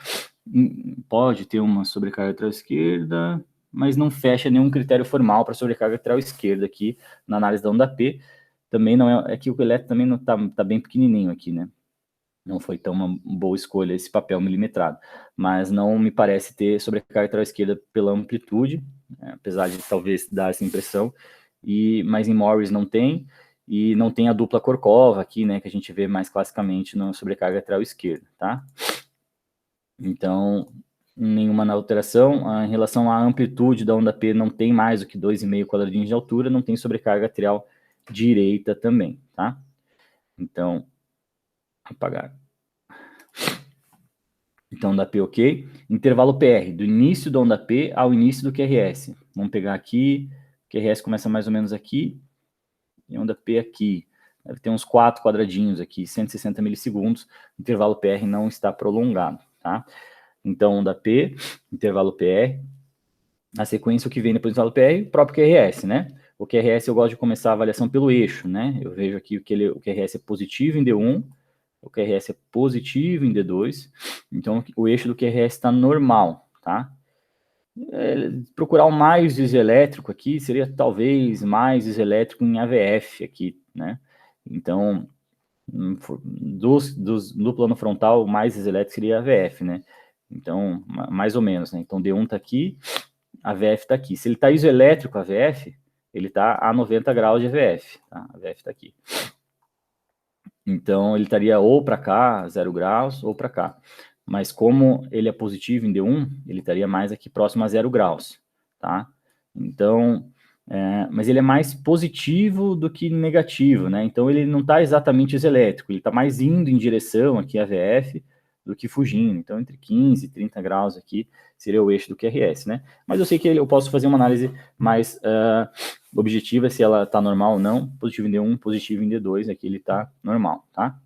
Pode ter uma sobrecarga atrás esquerda, mas não fecha nenhum critério formal para sobrecarga lateral esquerda aqui na análise da onda P. Também não é que o eletro também não tá bem pequenininho aqui, né? Não foi tão uma boa escolha esse papel milimetrado, mas não me parece ter sobrecarga lateral esquerda pela amplitude, apesar de talvez dar essa impressão, mas em Morris não tem, e não tem a dupla Korkova aqui, né, que a gente vê mais classicamente na sobrecarga lateral esquerda, tá? Então, nenhuma alteração. Em relação à amplitude da onda P, não tem mais do que 2,5 quadradinhos de altura, não tem sobrecarga atrial direita também, tá? Então, apagar. Então, onda P ok. Intervalo PR, do início da onda P ao início do QRS. Vamos pegar aqui, o QRS começa mais ou menos aqui, e onda P aqui. Deve ter uns 4 quadradinhos aqui, 160 milissegundos. O intervalo PR não está prolongado, tá? Então, onda P, intervalo PR. Na sequência, o que vem depois do intervalo PR, o próprio QRS, né? O QRS eu gosto de começar a avaliação pelo eixo, né? Eu vejo aqui que o QRS é positivo em D1, o QRS é positivo em D2, então o eixo do QRS está normal, tá? Procurar o mais isoelétrico aqui seria talvez mais isoelétrico em AVF aqui, né? Então, do plano frontal, o mais isoelétrico seria AVF, né? Então, mais ou menos, né? Então, D1 tá aqui, a VF está aqui. Se ele está isoelétrico, a VF, ele está a 90 graus de VF, tá? A VF está aqui. Então, ele estaria ou para cá, 0 graus, ou para cá. Mas como ele é positivo em D1, ele estaria mais aqui próximo a 0 graus, tá? Então, mas ele é mais positivo do que negativo, né? Então, ele não está exatamente isoelétrico, ele está mais indo em direção aqui a VF do que fugindo. Então, entre 15 e 30 graus aqui seria o eixo do QRS, né? Mas eu sei que eu posso fazer uma análise mais objetiva, se ela está normal ou não. Positivo em D1, positivo em D2, aqui ele está normal, tá?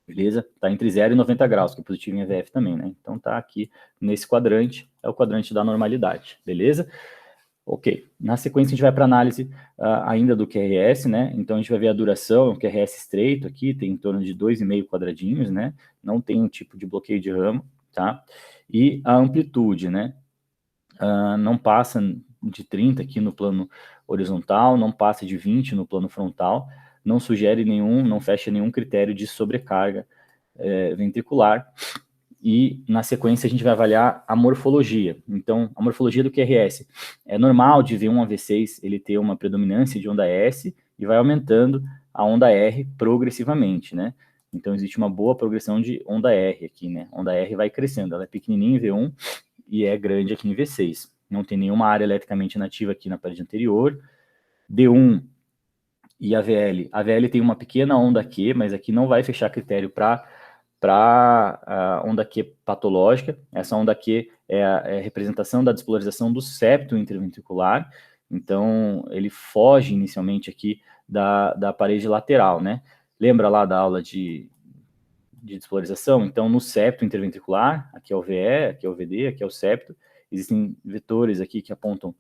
Beleza? Está entre 0 e 90 graus, que é positivo em EVF também, né? Então está aqui nesse quadrante, é o quadrante da normalidade, beleza? Ok. Na sequência a gente vai para análise ainda do QRS, né? Então a gente vai ver a duração, o QRS estreito aqui, tem em torno de 2,5 quadradinhos, né? Não tem um tipo de bloqueio de ramo, tá? E a amplitude, né? Não passa de 30 aqui no plano horizontal, não passa de 20 no plano frontal, não sugere nenhum, não fecha nenhum critério de sobrecarga ventricular. E na sequência a gente vai avaliar a morfologia. Então, a morfologia do QRS é normal de V1 a V6 ele ter uma predominância de onda S e vai aumentando a onda R progressivamente, né? Então, existe uma boa progressão de onda R aqui, né? Onda R vai crescendo, ela é pequenininha em V1 e é grande aqui em V6. Não tem nenhuma área eletricamente inativa aqui na parede anterior. D1 e AVL. A AVL tem uma pequena onda Q, mas aqui não vai fechar critério para a onda Q patológica. Essa onda Q é a representação da despolarização do septo interventricular. Então, ele foge inicialmente aqui da parede lateral, né? Lembra lá da aula de despolarização? Então, no septo interventricular, aqui é o VE, aqui é o VD, aqui é o septo, existem vetores aqui que apontam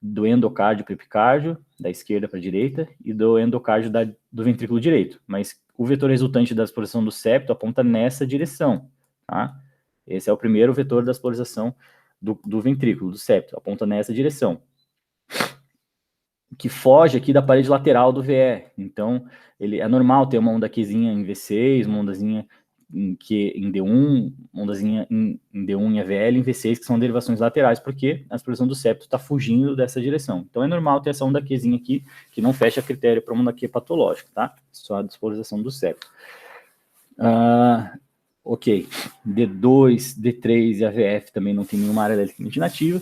do endocárdio para o epicárdio, da esquerda para a direita, e do endocárdio do ventrículo direito. Mas o vetor resultante da despolarização do septo aponta nessa direção, tá? Esse é o primeiro vetor da despolarização do ventrículo, do septo, aponta nessa direção. Que foge aqui da parede lateral do VE. Então, ele é normal ter uma onda Qzinha em V6, uma ondazinha em D1, ondazinha em D1 em AVL, em V6, que são derivações laterais, porque a explosão do septo está fugindo dessa direção. Então é normal ter essa onda Qzinha aqui, que não fecha critério para uma onda Q patológica, tá? Só a despolarização do septo. Ok, D2, D3 e AVF também não tem nenhuma área elétricamente inativa.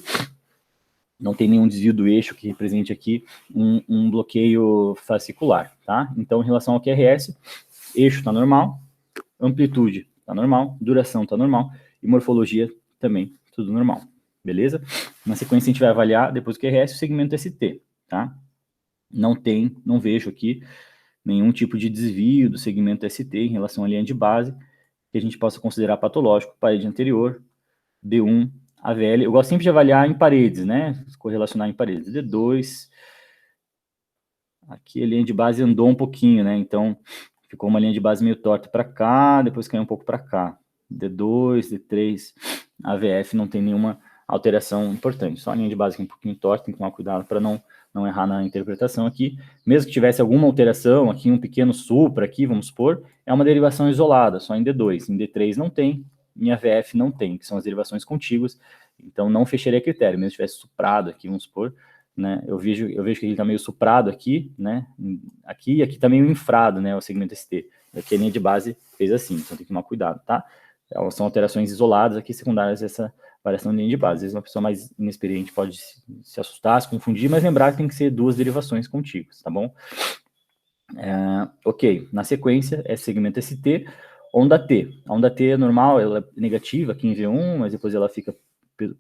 Não tem nenhum desvio do eixo que represente aqui um bloqueio fascicular, tá? Então, em relação ao QRS, eixo está normal, amplitude está normal, duração está normal, e morfologia também, tudo normal, beleza? Na sequência, a gente vai avaliar, depois do QRS, o segmento ST, tá? Não vejo aqui nenhum tipo de desvio do segmento ST em relação à linha de base, que a gente possa considerar patológico, parede anterior, D1, AVL. Eu gosto sempre de avaliar em paredes, né? Correlacionar em paredes. D2, aqui a linha de base andou um pouquinho, né? Então, ficou uma linha de base meio torta para cá, depois caiu um pouco para cá. D2, D3, AVF não tem nenhuma alteração importante. Só a linha de base aqui um pouquinho torta, tem que tomar cuidado para não errar na interpretação aqui. Mesmo que tivesse alguma alteração, aqui um pequeno supra, aqui, vamos supor, é uma derivação isolada, só em D2. Em D3 não tem, em AVF não tem, que são as derivações contíguas, então não fecharia critério, mesmo se tivesse suprado aqui, vamos supor, né? Eu vejo que ele está meio suprado aqui, né? Aqui e aqui está meio infrado, né? O segmento ST. Aqui a linha de base fez assim, então tem que tomar cuidado, tá? São alterações isoladas aqui, secundárias essa variação de linha de base. Às vezes uma pessoa mais inexperiente pode se assustar, se confundir, mas lembrar que tem que ser duas derivações contíguas, tá bom? Ok, na sequência é segmento ST, onda T. A onda T é normal, ela é negativa aqui em V1, mas depois ela fica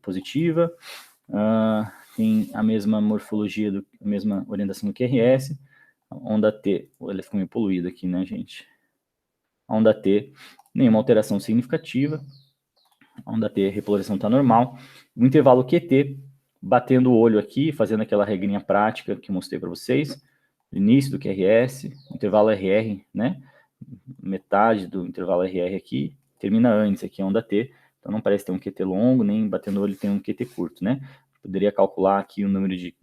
positiva. Tem a mesma morfologia, a mesma orientação do QRS. A onda T, ela ficou meio poluída aqui, né, gente? A onda T, nenhuma alteração significativa. A onda T, a repolarização está normal. O intervalo QT, batendo o olho aqui, fazendo aquela regrinha prática que eu mostrei para vocês, início do QRS, intervalo RR, né? Metade do intervalo RR aqui, termina antes, aqui é a onda T, então não parece ter um QT longo, nem batendo o olho tem um QT curto, né? Poderia calcular aqui o número de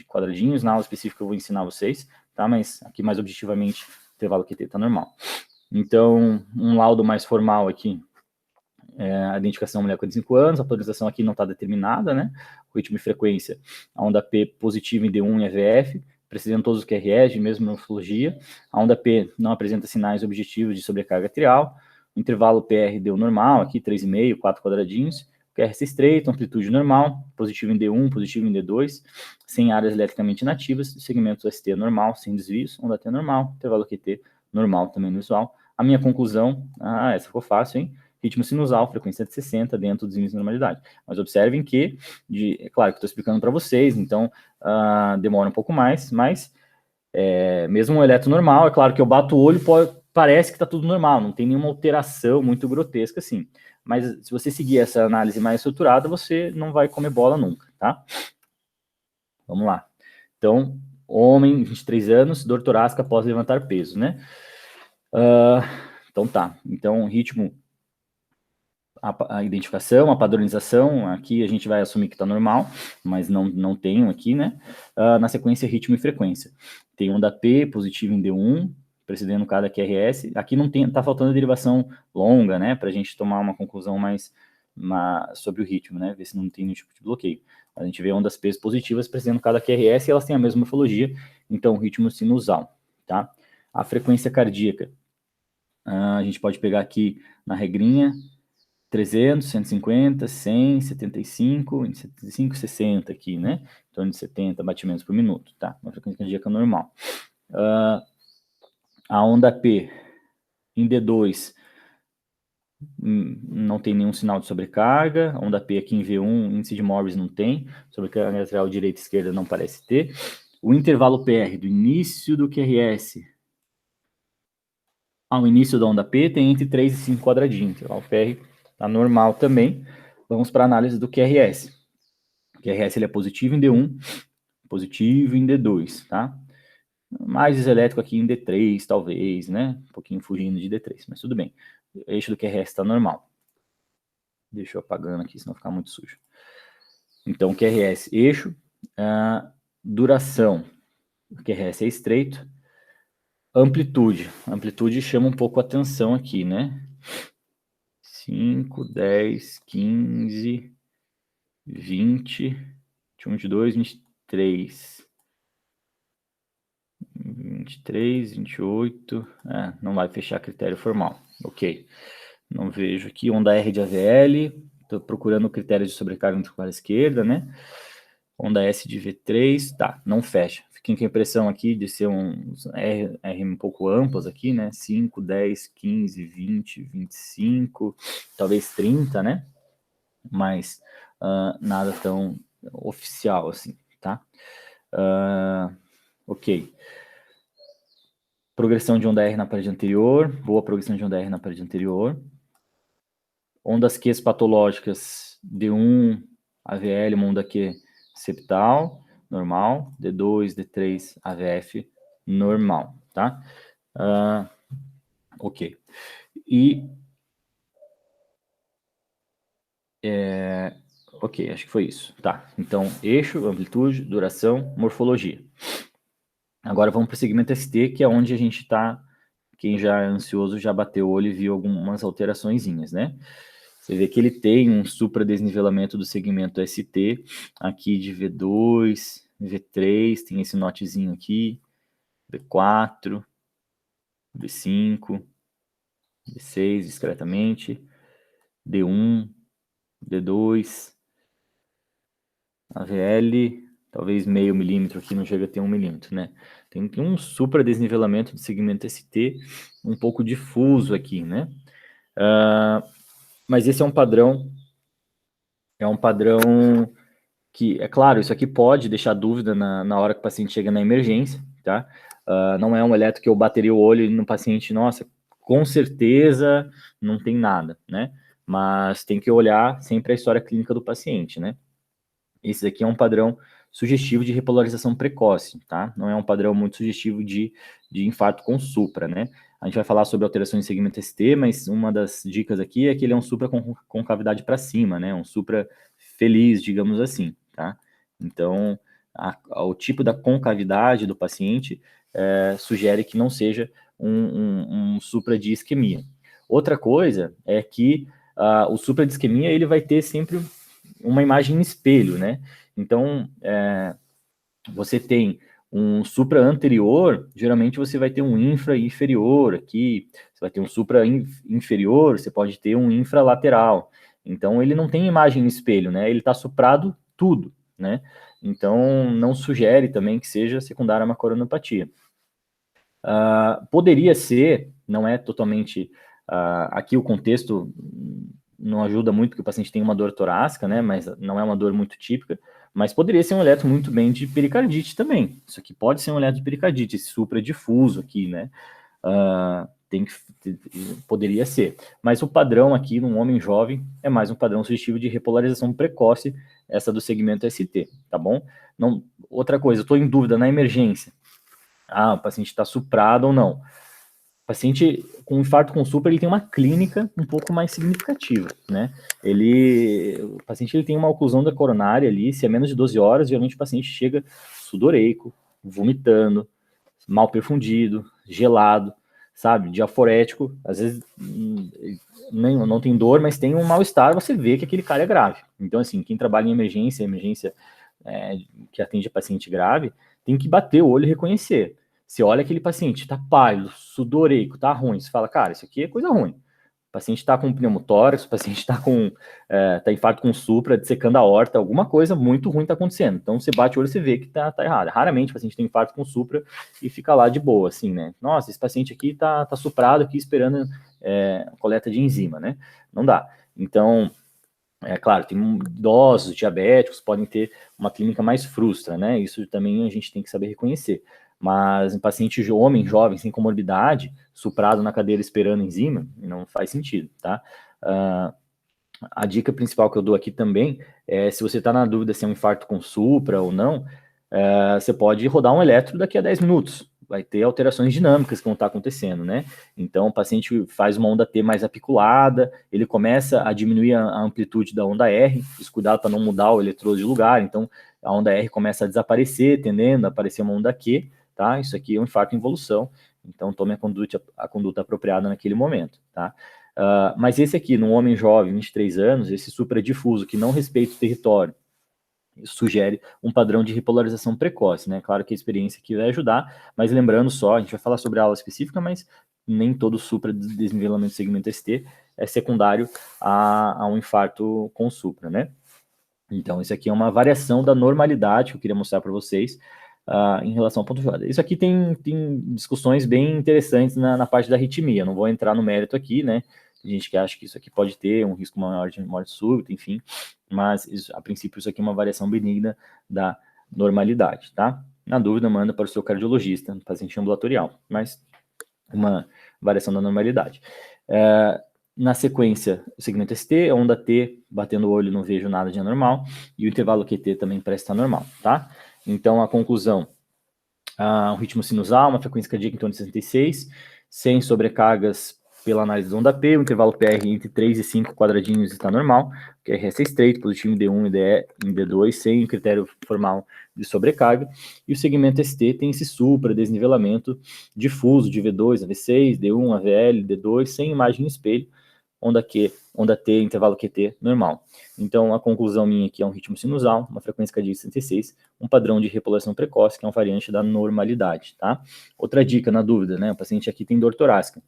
quadradinhos, na aula específica eu vou ensinar vocês, tá? Mas aqui mais objetivamente o intervalo QT está normal. Então, um laudo mais formal aqui, a identificação mulher com 45 anos, a polarização aqui não está determinada, né? O ritmo e frequência, a onda P positiva em D1 e AVF, precedendo todos os QRS, mesmo morfologia. A onda P não apresenta sinais objetivos de sobrecarga atrial. O intervalo PR deu normal, aqui 3,5, 4 quadradinhos. QRS estreito, amplitude normal, positivo em D1, positivo em D2, sem áreas eletricamente inativas, segmento ST normal, sem desvios, onda T normal, intervalo QT normal também no visual. A minha conclusão, essa ficou fácil, hein? Ritmo sinusal, frequência de 60, dentro dos índices de normalidade. Mas observem que, é claro que estou explicando para vocês, então demora um pouco mais, mas mesmo um eletro normal, é claro que eu bato o olho, parece que está tudo normal, não tem nenhuma alteração muito grotesca assim. Mas se você seguir essa análise mais estruturada, você não vai comer bola nunca, tá? Vamos lá. Então, homem, 23 anos, dor torácica após levantar peso, né? Então tá. Então, ritmo, a identificação, a padronização, aqui a gente vai assumir que está normal, mas não tenho aqui, né? Na sequência, ritmo e frequência. Tem onda P, positivo em D1, precedendo cada QRS. Aqui não tem, tá faltando derivação longa, né? Para a gente tomar uma conclusão mais sobre o ritmo, né? Ver se não tem nenhum tipo de bloqueio. A gente vê ondas P positivas precedendo cada QRS e elas têm a mesma morfologia, então ritmo sinusal, tá? A frequência cardíaca, a gente pode pegar aqui na regrinha, 300, 150, 100, 75, 60 aqui, né? Em torno de 70 batimentos por minuto, tá? Uma frequência cardíaca normal. A onda P em D2 não tem nenhum sinal de sobrecarga. A onda P aqui em V1, índice de Morris não tem. Sobrecarga lateral direita e esquerda não parece ter. O intervalo PR do início do QRS ao início da onda P tem entre 3 e 5 quadradinhos. O intervalo PR está normal também. Vamos para a análise do QRS. O QRS ele é positivo em D1, positivo em D2, tá? Mais elétrico aqui em D3, talvez, né? Um pouquinho fugindo de D3, mas tudo bem. O eixo do QRS está normal. Deixa eu apagando aqui, senão ficar muito sujo. Então, QRS, eixo, duração. O QRS é estreito. Amplitude. Amplitude chama um pouco a atenção aqui, né? 5, 10, 15, 20, 21, 22, 23. 23, 28, não vai fechar critério formal, ok. Não vejo aqui, onda R de AVL, estou procurando o critério de sobrecarga ventricular esquerda, né? Onda S de V3, tá, não fecha. Fiquem com a impressão aqui de ser uns R um pouco amplos aqui, né? 5, 10, 15, 20, 25, talvez 30, né? Mas nada tão oficial assim, tá? Ok. Progressão de onda R na parede anterior, boa progressão de onda R na parede anterior. Ondas Q patológicas, D1, AVL, uma onda Q septal, normal. D2, D3, AVF, normal, tá? Ok. E... ok, acho que foi isso. Tá, então, eixo, amplitude, duração, morfologia. Agora vamos para o segmento ST, que é onde a gente está, quem já é ansioso já bateu o olho e viu algumas alteraçõezinhas, né? Você vê que ele tem um supradesnivelamento do segmento ST, aqui de V2, V3, tem esse notezinho aqui, V4, V5, V6 discretamente, D1, D2, AVL, talvez meio milímetro aqui, não chega a ter 1 milímetro, né? Tem um supradesnivelamento do segmento ST um pouco difuso aqui, né? Mas esse é um padrão que, é claro, isso aqui pode deixar dúvida na hora que o paciente chega na emergência, tá? Não é um eletro que eu bateria o olho no paciente, nossa, com certeza não tem nada, né? Mas tem que olhar sempre a história clínica do paciente, né? Esse aqui é um padrão sugestivo de repolarização precoce, tá? Não é um padrão muito sugestivo de infarto com supra, né? A gente vai falar sobre alterações em segmento ST, mas uma das dicas aqui é que ele é um supra com cavidade para cima, né? Um supra feliz, digamos assim, tá? Então, o tipo da concavidade do paciente sugere que não seja um supra de isquemia. Outra coisa é que o supradisquemia, ele vai ter sempre uma imagem em espelho, né? Então, você tem um supra anterior, geralmente você vai ter um infra inferior aqui, você vai ter um supra inferior, você pode ter um infra lateral. Então, ele não tem imagem em espelho, né? Ele está suprado tudo, né? Então, não sugere também que seja secundária a uma coronopatia. Poderia ser, não é totalmente... aqui o contexto não ajuda muito, porque o paciente tem uma dor torácica, né? Mas não é uma dor muito típica. Mas poderia ser um eletro muito bem de pericardite também. Isso aqui pode ser um eletro de pericardite, esse supradifuso aqui, né? Poderia ser. Mas o padrão aqui, num homem jovem, é mais um padrão sugestivo de repolarização precoce, essa do segmento ST, tá bom? Outra coisa, eu estou em dúvida na emergência. O paciente está suprado ou não. O paciente com infarto com supra, ele tem uma clínica um pouco mais significativa, né? O paciente ele tem uma oclusão da coronária ali, se é menos de 12 horas, geralmente o paciente chega sudoreico, vomitando, mal perfundido, gelado, sabe? Diaforético, às vezes não tem dor, mas tem um mal-estar, você vê que aquele cara é grave. Então, assim, quem trabalha em emergência que atende a paciente grave, tem que bater o olho e reconhecer. Você olha aquele paciente, tá pálido, sudoreico, tá ruim, você fala, cara, isso aqui é coisa ruim. O paciente tá com pneumotórax, o paciente tá com infarto com supra, dissecando a aorta, alguma coisa muito ruim tá acontecendo. Então você bate o olho e você vê que tá errado. Raramente o paciente tem infarto com supra e fica lá de boa, assim, né? Nossa, esse paciente aqui tá suprado aqui esperando coleta de enzima, né? Não dá. Então, claro, tem idosos, diabéticos, podem ter uma clínica mais frustra, né? Isso também a gente tem que saber reconhecer. Mas um paciente homem, jovem, sem comorbidade, suprado na cadeira esperando enzima, não faz sentido, tá? A dica principal que eu dou aqui também é, se você está na dúvida se é um infarto com supra ou não, você pode rodar um eletro daqui a 10 minutos. Vai ter alterações dinâmicas que vão estar acontecendo, né? Então, o paciente faz uma onda T mais apiculada, ele começa a diminuir a amplitude da onda R, isso cuidado para não mudar o eletrodo de lugar, então a onda R começa a desaparecer, tendendo a aparecer uma onda Q, tá? Isso aqui é um infarto em evolução, então tome a conduta apropriada naquele momento, tá? Mas esse aqui, num homem jovem, 23 anos, esse supradifuso que não respeita o território, isso sugere um padrão de repolarização precoce, né? Claro que a experiência aqui vai ajudar, mas lembrando só, a gente vai falar sobre a aula específica, mas nem todo supra de desnivelamento do segmento ST é secundário a um infarto com supra, né? Então, isso aqui é uma variação da normalidade que eu queria mostrar para vocês em relação ao ponto J. Isso aqui tem discussões bem interessantes na parte da arritmia, não vou entrar no mérito aqui, né? Tem gente que acha que isso aqui pode ter um risco maior de morte súbita, enfim, mas a princípio isso aqui é uma variação benigna da normalidade, tá? Na dúvida, manda para o seu cardiologista, paciente ambulatorial, mas uma variação da normalidade. Na sequência, o segmento ST, onda T, batendo o olho, não vejo nada de anormal, e o intervalo QT também parece estar normal, tá? Então, a conclusão, um ritmo sinusal, uma frequência cardíaca em torno de 66, sem sobrecargas pela análise da onda P, o intervalo PR entre 3 e 5 quadradinhos está normal, o QRS é estreito, positivo em D1 e em D2, sem critério formal de sobrecarga, e o segmento ST tem esse supra desnivelamento difuso de V2 a V6, D1 a VL, D2, sem imagem em espelho, onda T, intervalo QT normal. Então, a conclusão minha aqui é um ritmo sinusal, uma frequência cardíaca de 66, um padrão de repolarização precoce, que é uma variante da normalidade, tá? Outra dica, na dúvida, né? O paciente aqui tem dor torácica.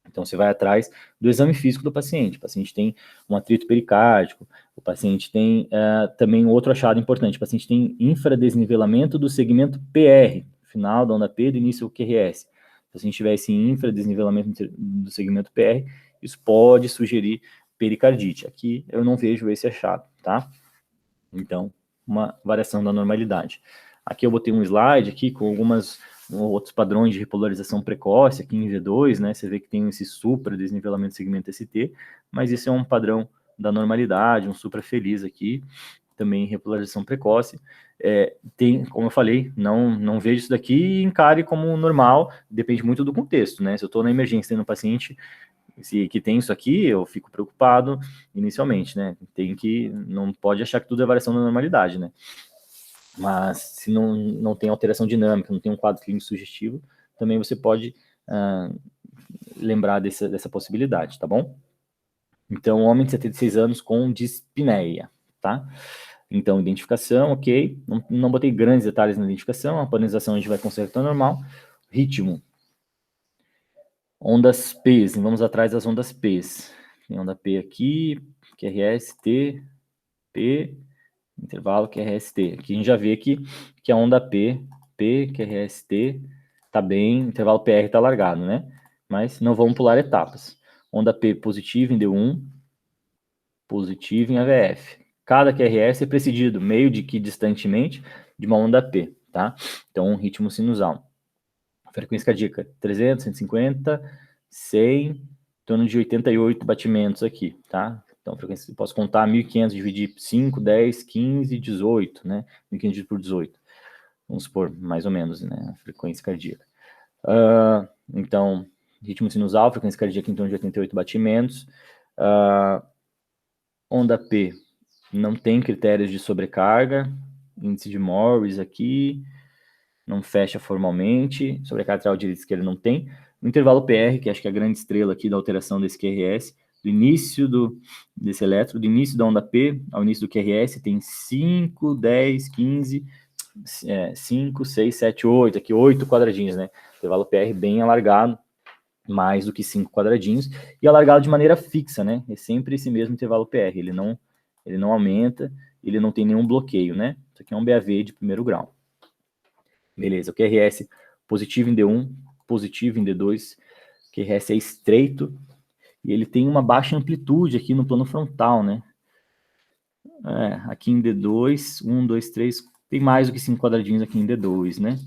Então, você vai atrás do exame físico do paciente. O paciente tem um atrito pericárdico, o paciente tem também outro achado importante, o paciente tem infradesnivelamento do segmento PR, final da onda P do início do QRS. Se o paciente tiver esse infradesnivelamento do segmento PR, isso pode sugerir pericardite. Aqui eu não vejo esse achado, tá? Então, uma variação da normalidade. Aqui eu botei um slide aqui com outros padrões de repolarização precoce, aqui em V2, né? Você vê que tem esse supra desnivelamento do segmento ST, mas isso é um padrão da normalidade, um supra feliz aqui, também repolarização precoce. Como eu falei, não vejo isso daqui e encare como normal, depende muito do contexto, né? Se eu estou na emergência tendo um paciente que tem isso aqui, eu fico preocupado inicialmente, né? Não pode achar que tudo é variação da normalidade, né? Mas se não tem alteração dinâmica, não tem um quadro clínico sugestivo, também você pode lembrar dessa possibilidade, tá bom? Então, homem de 76 anos com dispneia, tá? Então, identificação, ok. Não botei grandes detalhes na identificação. A padronização a gente vai consertar normal. Ritmo. Ondas P's. Vamos atrás das ondas P's. Tem onda P aqui, QRS, T, P, intervalo QRS-T. Aqui a gente já vê que a onda P, QRS-T, tá bem, intervalo PR tá largado, né? Mas não vamos pular etapas. Onda P positiva em D1, positiva em AVF. Cada QRS é precedido, meio de que distantemente, de uma onda P, tá? Então, um ritmo sinusal. Frequência cardíaca, 300, 150, 100, em torno de 88 batimentos aqui, tá? Então, frequência, eu posso contar 1.500, dividir 5, 10, 15, 18, né? 1.500 dividido por 18. Vamos supor, mais ou menos, né? A frequência cardíaca. Então, ritmo sinusal, frequência cardíaca em torno de 88 batimentos. Onda P não tem critérios de sobrecarga. Índice de Morris aqui não fecha formalmente. Sobrecarga lateral direita e esquerda não tem. No intervalo PR, que acho que é a grande estrela aqui da alteração desse QRS, do início desse elétron, do início da onda P ao início do QRS, tem 5, 10, 15, 5, 6, 7, 8, aqui 8 quadradinhos, né? Intervalo PR bem alargado, mais do que 5 quadradinhos, e alargado de maneira fixa, né? É sempre esse mesmo intervalo PR, ele não aumenta, ele não tem nenhum bloqueio, né? Isso aqui é um BAV de primeiro grau. Beleza, o QRS positivo em D1, positivo em D2, o QRS é estreito, e ele tem uma baixa amplitude aqui no plano frontal, né? Aqui em D2, 1, 2, 3, tem mais do que 5 quadradinhos aqui em D2, né?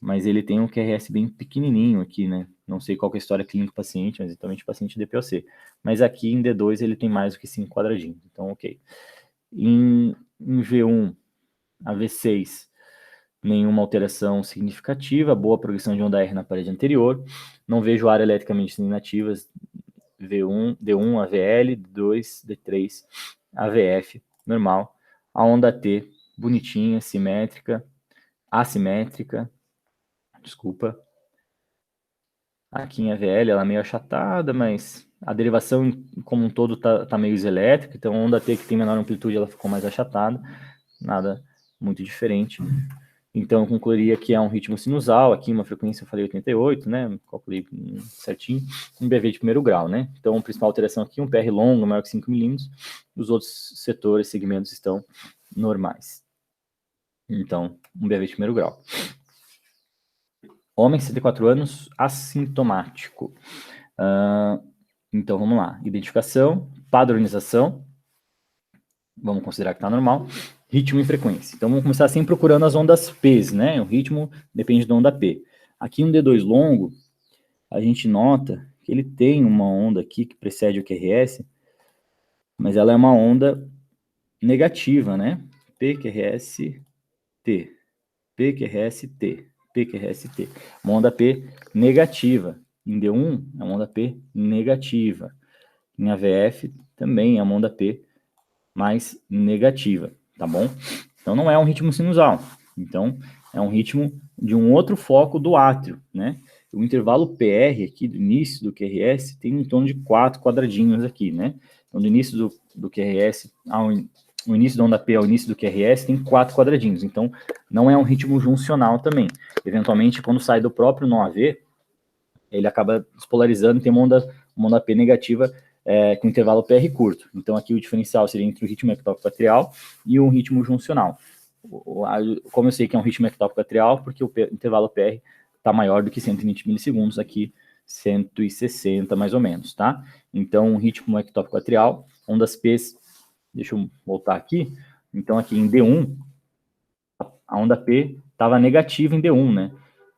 Mas ele tem um QRS bem pequenininho aqui, né? Não sei qual que é a história clínica do paciente, mas eventualmente paciente DPOC. Mas aqui em D2 ele tem mais do que 5 quadradinhos, então ok. Em V1, a V6, nenhuma alteração significativa, boa progressão de onda R na parede anterior, não vejo área eletricamente inativas, V1, D1, AVL, D2, D3, AVF, normal. A onda T, bonitinha, simétrica, assimétrica, desculpa. Aqui em AVL ela é meio achatada, mas a derivação como um todo tá meio isoelétrica, então a onda T que tem menor amplitude ela ficou mais achatada, nada muito diferente. Então eu concluiria que é um ritmo sinusal, aqui uma frequência eu falei 88, né, calculei certinho, um BV de primeiro grau, né. Então a principal alteração aqui, um PR longo, maior que 5 milímetros, os outros setores, segmentos estão normais. Então, um BV de primeiro grau. Homem, 64 anos, assintomático. Então, vamos lá. Identificação, padronização. Vamos considerar que está normal. Ritmo e frequência. Então, vamos começar sempre procurando as ondas P's, né? O ritmo depende da onda P. Aqui, um D2 longo, a gente nota que ele tem uma onda aqui que precede o QRS, mas ela é uma onda negativa, né? PQRS-T. PQRS-T. PQRS-T. Uma onda P negativa. Em D1, é uma onda P negativa. Em AVF, também é uma onda P mais negativa, tá bom? Então, não é um ritmo sinusal. Então, é um ritmo de um outro foco do átrio, né? O intervalo PR aqui, do início do QRS, tem em torno de 4 quadradinhos aqui, né? Então, do início do QRS o início da onda P ao início do QRS tem 4 quadradinhos, então não é um ritmo juncional também. Eventualmente, quando sai do próprio nó AV, ele acaba despolarizando e tem uma onda P negativa com intervalo PR curto. Então aqui o diferencial seria entre o ritmo ectópico atrial e um ritmo juncional. Como eu sei que é um ritmo ectópico atrial, porque o intervalo PR está maior do que 120 milissegundos, aqui 160 mais ou menos, tá? Então um ritmo ectópico atrial, ondas P's. Deixa eu voltar aqui. Então, aqui em D1, a onda P estava negativa em D1, né?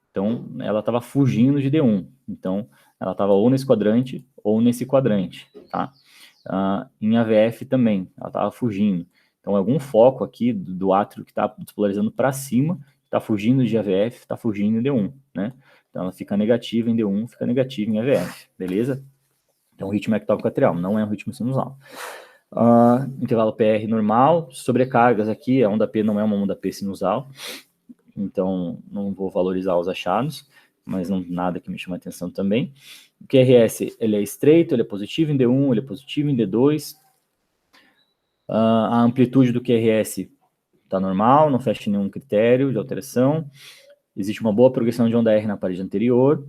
Então, ela estava fugindo de D1. Então, ela estava ou nesse quadrante ou nesse quadrante, tá? Em AVF também, ela estava fugindo. Então, algum foco aqui do átrio que está despolarizando para cima, está fugindo de AVF, está fugindo em D1, né? Então, ela fica negativa em D1, fica negativa em AVF, beleza? Então, o ritmo ectópico atrial, não é um ritmo sinusal. Intervalo PR normal, sobrecargas aqui, a onda P não é uma onda P sinusal, então não vou valorizar os achados. mas não nada que me chama atenção também. O QRS, ele é estreito, ele é positivo em D1, ele é positivo em D2. A amplitude do QRS está normal, não fecha nenhum critério de alteração. Existe uma boa progressão de onda R na parede anterior.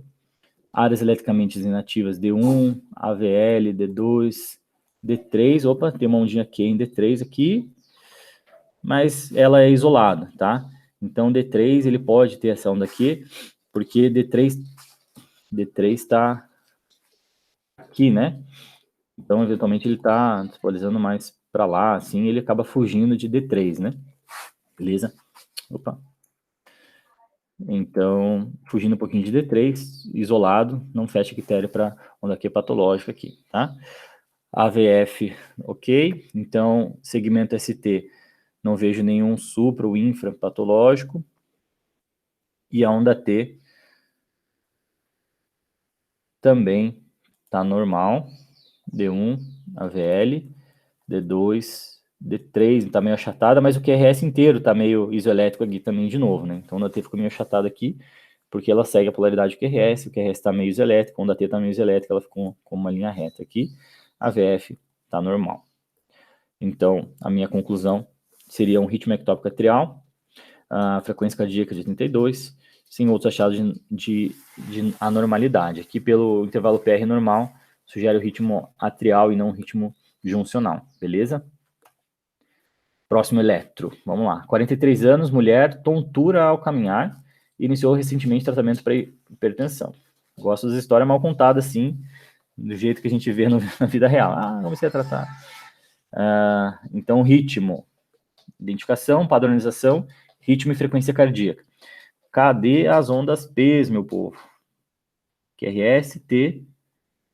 Áreas eletricamente inativas D1, AVL, D2, D3. Opa, tem uma ondinha Q em D3 aqui, mas ela é isolada, tá? Então, D3, ele pode ter essa onda aqui, porque D3 está aqui, né? Então, eventualmente, ele está despolarizando mais para lá, assim, ele acaba fugindo de D3, né? Beleza? Opa. Então, fugindo um pouquinho de D3, isolado, não fecha critério para onda Q patológica aqui, tá? AVF, ok. Então, segmento ST, não vejo nenhum supra ou infra patológico. E a onda T também está normal. D1, AVL, D2, D3 está meio achatada, mas o QRS inteiro está meio isoelétrico aqui também de novo, né? Então a onda T ficou meio achatada aqui, porque ela segue a polaridade do QRS, o QRS está meio isoelétrico, a onda T está meio isoelétrica, ela ficou com uma linha reta aqui. A VF está normal. Então, a minha conclusão seria um ritmo ectópico atrial, a frequência cardíaca de 82, sem outros achados de anormalidade. Aqui, pelo intervalo PR normal, sugere o ritmo atrial e não o ritmo juncional, beleza? Próximo eletro, vamos lá. 43 anos, mulher, tontura ao caminhar, iniciou recentemente tratamento para hipertensão. Gosto das histórias mal contadas, assim, do jeito que a gente vê na vida real. Ah, comecei a tratar. Então, ritmo, identificação, padronização, ritmo e frequência cardíaca. Cadê as ondas P's, meu povo? QRST,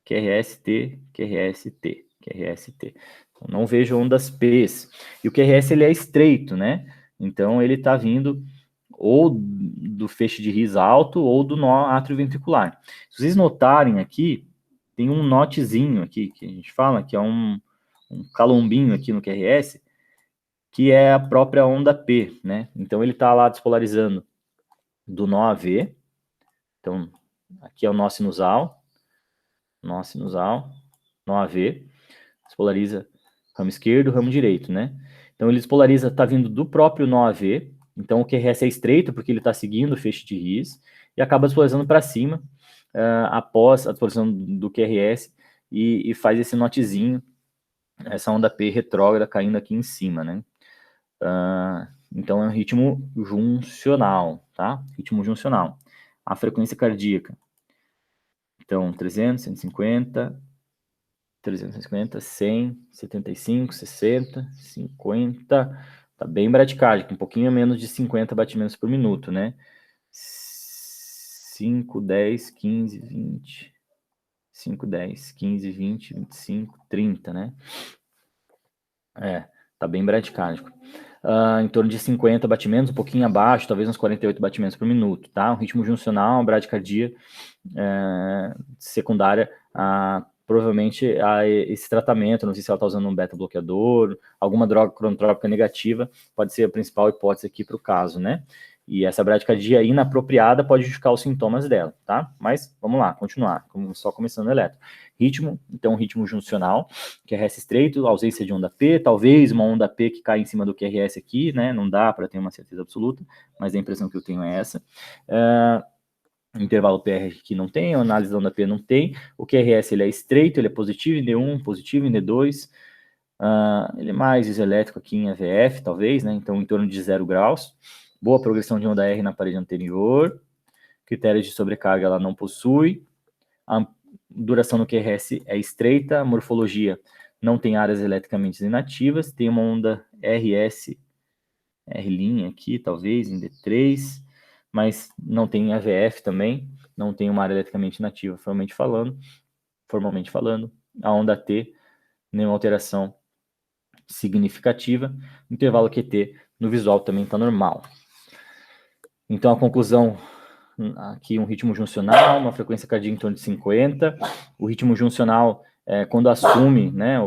QRST, QRST, QRST. Então, não vejo ondas P's. E o QRS, ele é estreito, né? Então, ele está vindo ou do feixe de His alto ou do nó atrioventricular. Se vocês notarem aqui, tem um notezinho aqui, que a gente fala, que é um calombinho aqui no QRS, que é a própria onda P, né? Então, ele está lá despolarizando do nó AV. Então, aqui é o nó sinusal, nó AV, despolariza ramo esquerdo, ramo direito, né? Então, ele despolariza, está vindo do próprio nó AV, então o QRS é estreito, porque ele está seguindo o feixe de His, e acaba despolarizando para cima, após a despolarização do QRS, e faz esse notezinho, essa onda P retrógrada caindo aqui em cima, né? Então, é um ritmo juncional, tá? Ritmo juncional. A frequência cardíaca. Então, 300, 150, 350, 100, 75, 60, 50. Tá bem bradicárdico, um pouquinho menos de 50 batimentos por minuto, né? 5, 10, 15, 20. 5, 10, 15, 20, 25, 30, né? Tá bem bradicárdico. Em torno de 50 batimentos, um pouquinho abaixo, talvez uns 48 batimentos por minuto, tá? Um ritmo juncional, uma bradicardia secundária provavelmente a esse tratamento, não sei se ela está usando um beta-bloqueador, alguma droga cronotrópica negativa, pode ser a principal hipótese aqui para o caso, né? E essa bradicardia inapropriada pode justificar os sintomas dela, tá? Mas vamos lá, continuar, só começando o eletro. Ritmo, então ritmo juncional, QRS estreito, ausência de onda P, talvez uma onda P que cai em cima do QRS aqui, né? Não dá para ter uma certeza absoluta, mas a impressão que eu tenho é essa. Intervalo PR que não tem, a análise da onda P não tem. O QRS ele é estreito, ele é positivo em D1, positivo em D2. Ele é mais isoelétrico aqui em AVF, talvez, né? Então em torno de 0 graus. Boa progressão de onda R na parede anterior. Critérios de sobrecarga ela não possui. A duração no QRS é estreita. A morfologia não tem áreas eletricamente inativas. Tem uma onda RS, R' aqui, talvez, em D3. Mas não tem AVF também. Não tem uma área eletricamente inativa, formalmente falando. A onda T, nenhuma alteração significativa. Intervalo QT no visual também está normal. Então, a conclusão, aqui um ritmo juncional, uma frequência cardíaca em torno de 50. O ritmo juncional, quando assume, né,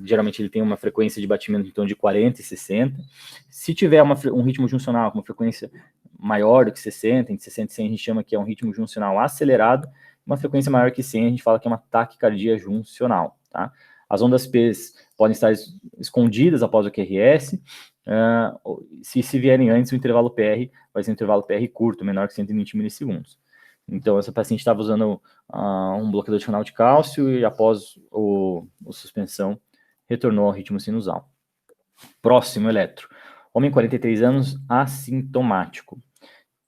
geralmente ele tem uma frequência de batimento em torno de 40 e 60. Se tiver um ritmo juncional com uma frequência maior do que 60, entre 60 e 100 a gente chama que é um ritmo juncional acelerado, uma frequência maior que 100 a gente fala que é uma taquicardia juncional, tá? As ondas P podem estar escondidas após o QRS, se vierem antes, o intervalo PR vai ser um intervalo PR curto, menor que 120 milissegundos. Então, essa paciente estava usando um bloqueador de canal de cálcio e após a suspensão, retornou ao ritmo sinusal. Próximo eletro. Homem, 43 anos, assintomático.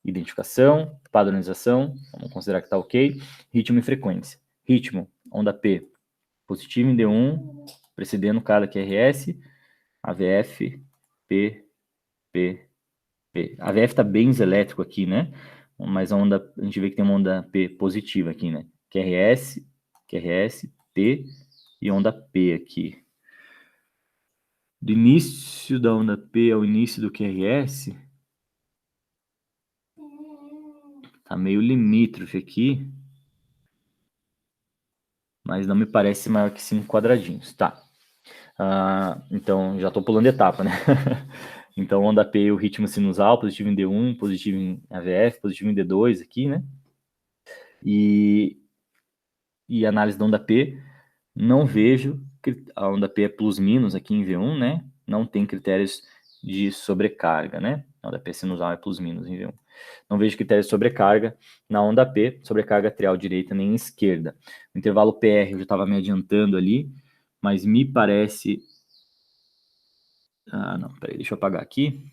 Identificação, padronização, vamos considerar que está ok. Ritmo e frequência. Ritmo, onda P, positivo em D1, precedendo cada QRS, AVF, P, P, P. A AVF está bem elétrico aqui, né? Mas a gente vê que tem uma onda P positiva aqui, né? QRS, P e onda P aqui. Do início da onda P ao início do QRS, tá meio limítrofe aqui, mas não me parece maior que 5 quadradinhos, tá? Então, já tô pulando etapa, né? Então, onda P, o ritmo sinusal, positivo em D1, positivo em AVF, positivo em D2 aqui, né? E análise da onda P, não vejo, a onda P é plus-minus aqui em V1, né? Não tem critérios de sobrecarga, né? A onda P sinusal é plus-minus em V1. Não vejo critérios de sobrecarga na onda P, sobrecarga atrial direita nem esquerda. O intervalo PR eu já estava me adiantando ali, mas me parece... não, peraí, deixa eu apagar aqui.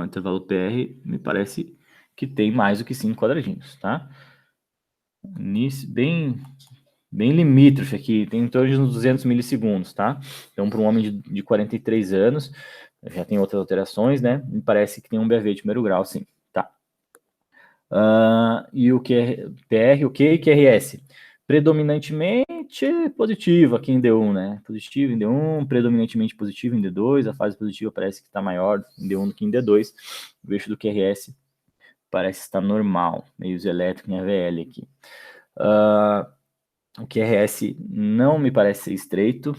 Intervalo PR me parece que tem mais do que 5 quadradinhos, tá? Bem limítrofe aqui, tem em torno de uns 200 milissegundos, tá? Então, para um homem de 43 anos, já tem outras alterações, né? Me parece que tem um BAV de primeiro grau, sim, tá? E o PR, o Q e QRS? Predominantemente positivo aqui em D1, né? Positivo em D1, predominantemente positivo em D2, a fase positiva parece que está maior em D1 do que em D2. O eixo do QRS parece estar normal, meio elétrico em AVL aqui. O QRS não me parece ser estreito.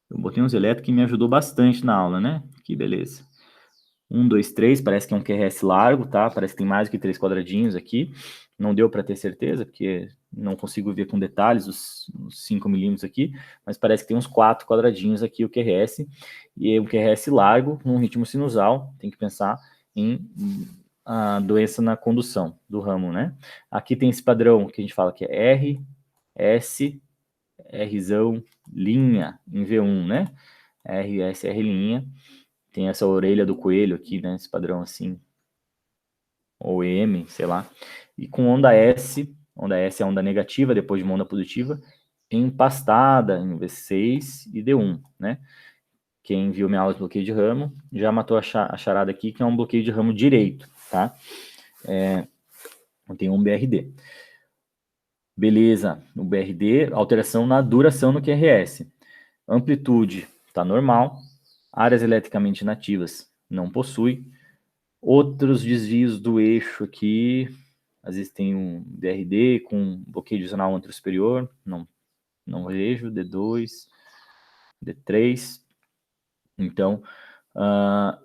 Eu botei uns elétricos que me ajudou bastante na aula, né? Que beleza. 1, 2, 3, parece que é um QRS largo, tá? Parece que tem mais do que 3 quadradinhos aqui. Não deu para ter certeza, porque não consigo ver com detalhes os 5 milímetros aqui, mas parece que tem uns 4 quadradinhos aqui o QRS, e é um QRS largo, num ritmo sinusal, tem que pensar em a doença na condução do ramo, né? Aqui tem esse padrão que a gente fala que é R, S, Rzão, linha, em V1, né? R, S, R, linha. Tem essa orelha do coelho aqui, né? Esse padrão assim. Ou M, sei lá. E com onda S é a onda negativa, depois de uma onda positiva, empastada em V6 e D1, né? Quem viu minha aula de bloqueio de ramo já matou a charada aqui, que é um bloqueio de ramo direito, tá? Tem um BRD. Beleza, o BRD, alteração na duração no QRS. Amplitude está normal. Áreas eletricamente inativas não possui. Outros desvios do eixo aqui, às vezes tem um BRD com bloqueio de zonal anterosuperior, não vejo, D2, D3. Então,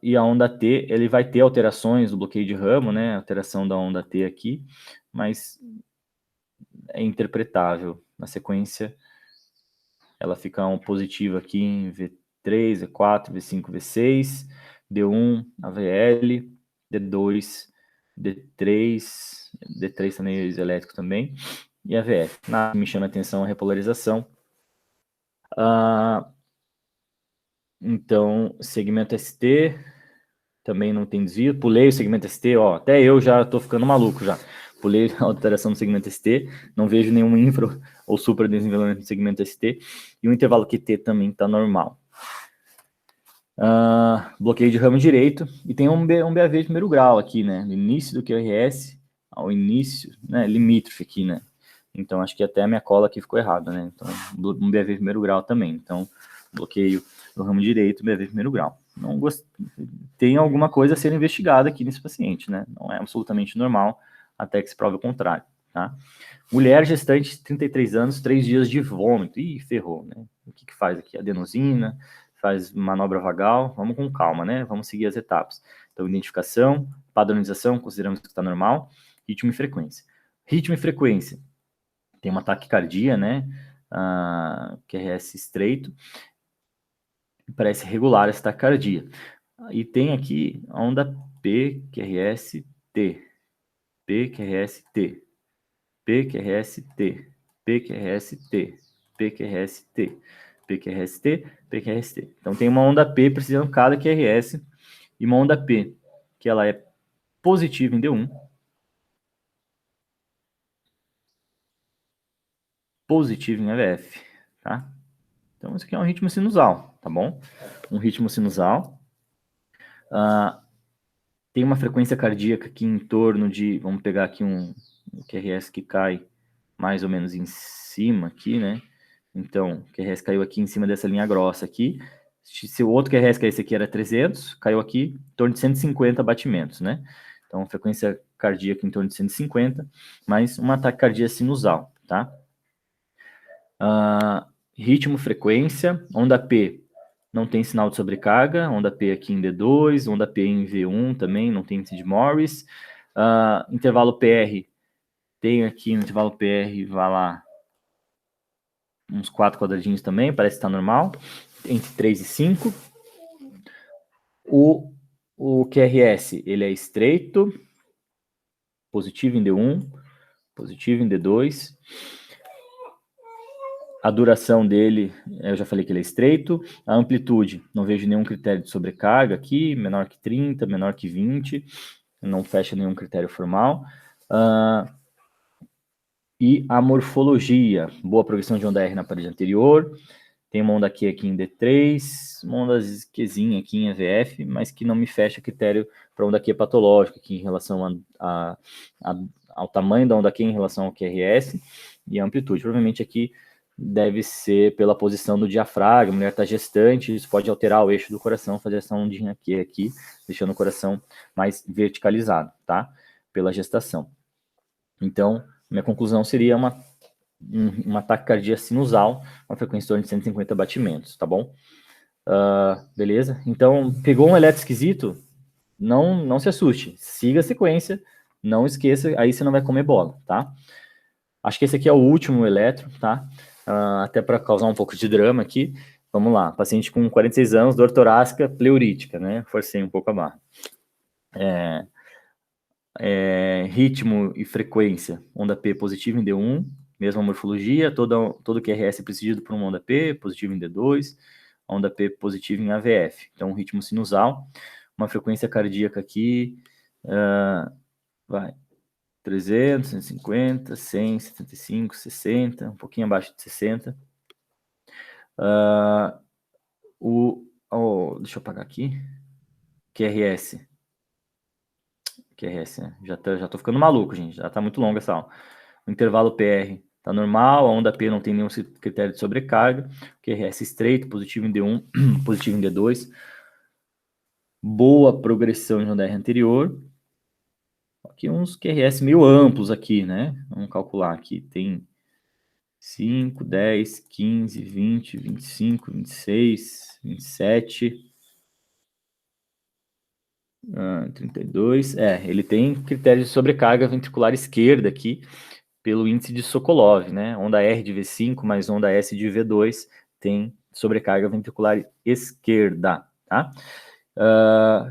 e a onda T, ele vai ter alterações do bloqueio de ramo, né? Alteração da onda T aqui, mas é interpretável. Na sequência, ela fica positiva aqui em V3, V4, V5, V6, D1, AVL, D2, D3, D3 também é elétrico também, e AVF. Nada que me chama a atenção a repolarização. Então, segmento ST, também não tem desvio. Pulei o segmento ST, ó, até eu já estou ficando maluco já. Pulei a alteração do segmento ST, não vejo nenhum infra ou supra desenvolvimento do segmento ST, e o intervalo QT também está normal. Bloqueio de ramo direito, e tem um BAV de primeiro grau aqui, né, no início do QRS, ao início, né, limítrofe aqui, né, então acho que até a minha cola aqui ficou errada, né, então um BAV de primeiro grau também, então bloqueio do ramo direito, BAV de primeiro grau. Tem alguma coisa a ser investigada aqui nesse paciente, né, não é absolutamente normal, até que se prove o contrário, tá. Mulher gestante, 33 anos, 3 dias de vômito, ih, ferrou, né, o que faz aqui? Adenosina, faz manobra vagal, vamos com calma, né? Vamos seguir as etapas. Então, identificação, padronização, consideramos que está normal, ritmo e frequência. Ritmo e frequência. Tem uma taquicardia, né? QRS estreito. Parece regular essa taquicardia. E tem aqui a onda P, QRS-T. P, QRS-T. P, QRS-T. P, QRS-T. P, QRS-T. P, QRS-T. P, QRS-T. Então tem uma onda P precisando cada QRS e uma onda P, que ela é positiva em D1, positiva em AVF, tá? Então isso aqui é um ritmo sinusal, tá bom? Um ritmo sinusal. Tem uma frequência cardíaca aqui em torno de, vamos pegar aqui um QRS que cai mais ou menos em cima aqui, né? Então, o QRS caiu aqui em cima dessa linha grossa aqui. Se o outro QRS, que esse aqui era 300, caiu aqui em torno de 150 batimentos, né? Então, frequência cardíaca em torno de 150, mais uma taquicardia sinusal, tá? Ritmo, frequência, onda P não tem sinal de sobrecarga, onda P aqui em D2, onda P em V1 também, não tem índice de Morris. Intervalo PR, tem aqui no intervalo PR, vai lá, uns 4 quadradinhos também, parece estar normal, entre 3 e 5. O QRS, ele é estreito, positivo em D1, positivo em D2. A duração dele, eu já falei que ele é estreito. A amplitude, não vejo nenhum critério de sobrecarga aqui, menor que 30, menor que 20, não fecha nenhum critério formal. E a morfologia, boa progressão de onda R na parede anterior, tem uma onda Q aqui em D3, uma onda Qzinha aqui em AVF, mas que não me fecha critério para onda Q patológica, aqui em relação ao tamanho da onda Q em relação ao QRS e a amplitude. Provavelmente aqui deve ser pela posição do diafragma, a mulher está gestante, isso pode alterar o eixo do coração, fazer essa ondinha aqui, deixando o coração mais verticalizado, tá? Pela gestação. Então, minha conclusão seria uma taquicardia sinusal, uma frequência em torno de 150 batimentos, tá bom? Beleza? Então, pegou um eletro esquisito? Não se assuste, siga a sequência, não esqueça, aí você não vai comer bola, tá? Acho que esse aqui é o último eletro, tá? Até para causar um pouco de drama aqui. Vamos lá, paciente com 46 anos, dor torácica pleurítica, né? Forcei um pouco a barra. Ritmo e frequência, onda P positiva em D1, mesma morfologia, todo QRS é presidido por uma onda P, positivo em D2, onda P positiva em AVF. Então, ritmo sinusal, uma frequência cardíaca aqui, vai, 300, 150, 100, 75, 60, um pouquinho abaixo de 60. Deixa eu apagar aqui. QRS, né? Já tô ficando maluco, gente. Já tá muito longa essa aula. O intervalo PR tá normal, a onda P não tem nenhum critério de sobrecarga. QRS estreito, positivo em D1, positivo em D2. Boa progressão de onda R anterior. Aqui uns QRS meio amplos aqui, né? Vamos calcular aqui. Tem 5, 10, 15, 20, 25, 26, 27... 32, ele tem critério de sobrecarga ventricular esquerda aqui, pelo índice de Sokolov, né? Onda R de V5 mais onda S de V2 tem sobrecarga ventricular esquerda, tá?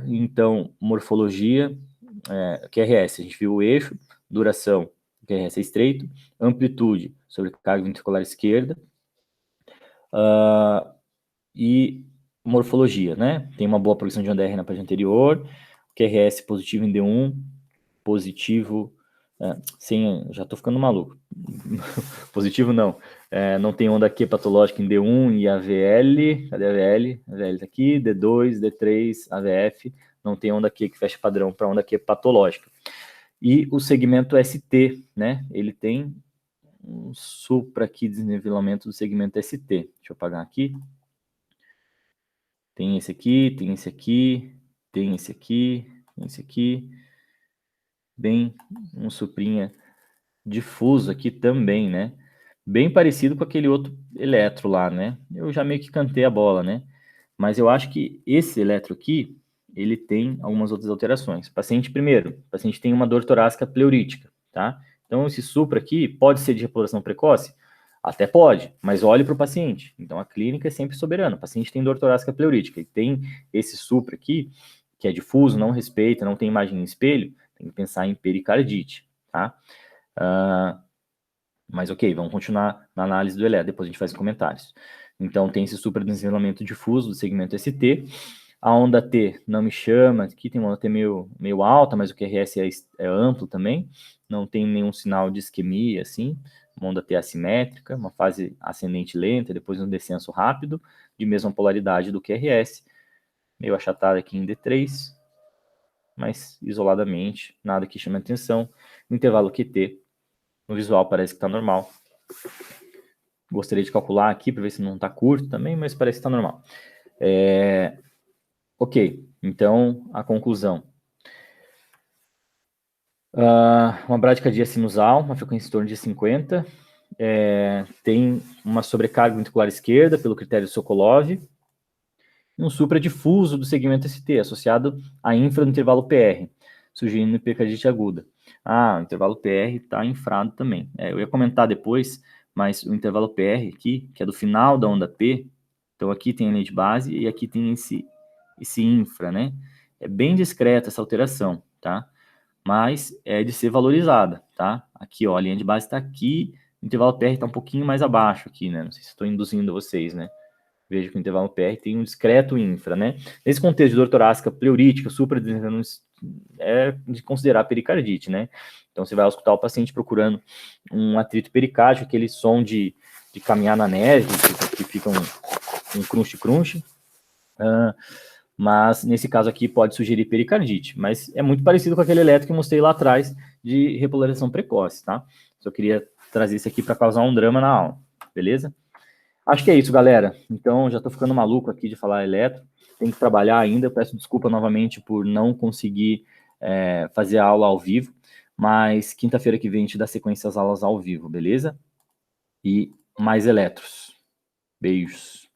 Então, morfologia, QRS, a gente viu o eixo, duração, QRS é estreito, amplitude, sobrecarga ventricular esquerda, e morfologia, né? Tem uma boa progressão de onda R na parede anterior, QRS positivo em D1, positivo, já tô ficando maluco. Positivo não, não tem onda Q patológica em D1 e AVL, cadê a AVL? AVL tá aqui, D2, D3, AVF, não tem onda Q que fecha padrão para onda Q patológica. E o segmento ST, né? Ele tem um supra aqui, desnivelamento do segmento ST. Deixa eu apagar aqui. Tem esse aqui, tem esse aqui, tem esse aqui, tem esse aqui. Bem, um suprinha difuso aqui também, né? Bem parecido com aquele outro eletro lá, né? Eu já meio que cantei a bola, né? Mas eu acho que esse eletro aqui, ele tem algumas outras alterações. Paciente, primeiro, o paciente tem uma dor torácica pleurítica, tá? Então, esse supra aqui pode ser de repoblação precoce? Até pode, mas olhe para o paciente. Então, a clínica é sempre soberana. O paciente tem dor torácica pleurítica e tem esse supra aqui, que é difuso, não respeita, não tem imagem em espelho, tem que pensar em pericardite, tá? Mas ok, vamos continuar na análise do eletro, depois a gente faz comentários. Então, tem esse supradesenveloamento difuso do segmento ST. A onda T não me chama, aqui tem uma onda T meio alta, mas o QRS é amplo também, não tem nenhum sinal de isquemia, assim, uma onda T assimétrica, uma fase ascendente lenta, depois um descenso rápido, de mesma polaridade do QRS, meio achatado aqui em D3, mas isoladamente, nada que chame atenção. No intervalo QT, no visual parece que está normal. Gostaria de calcular aqui para ver se não está curto também, mas parece que está normal. Ok, então a conclusão. Uma bradicardia sinusal, uma frequência em torno de 50, tem uma sobrecarga ventricular esquerda pelo critério Sokolov, e um supradifuso do segmento ST, associado à infra do intervalo PR, sugerindo hipercardite aguda. O intervalo PR está infrado também. Eu ia comentar depois, mas o intervalo PR aqui, que é do final da onda P, então aqui tem a linha de base e aqui tem esse infra, né? É bem discreta essa alteração, tá? Mas é de ser valorizada, tá? Aqui, ó, a linha de base está aqui, o intervalo PR está um pouquinho mais abaixo aqui, né? Não sei se estou induzindo vocês, né? Veja que o intervalo PR tem um discreto infra, né? Nesse contexto de dor torácica pleurítica, é de considerar pericardite, né? Então, você vai escutar o paciente procurando um atrito pericárdico, aquele som de caminhar na neve, que fica um crunch-crunch. Mas, nesse caso aqui, pode sugerir pericardite. Mas é muito parecido com aquele eletro que eu mostrei lá atrás de repolarização precoce, tá? Só queria trazer isso aqui para causar um drama na aula, beleza? Acho que é isso, galera. Então, já estou ficando maluco aqui de falar eletro. Tenho que trabalhar ainda. Peço desculpa novamente por não conseguir fazer a aula ao vivo. Mas quinta-feira que vem a gente dá sequência às aulas ao vivo, beleza? E mais eletros. Beijos.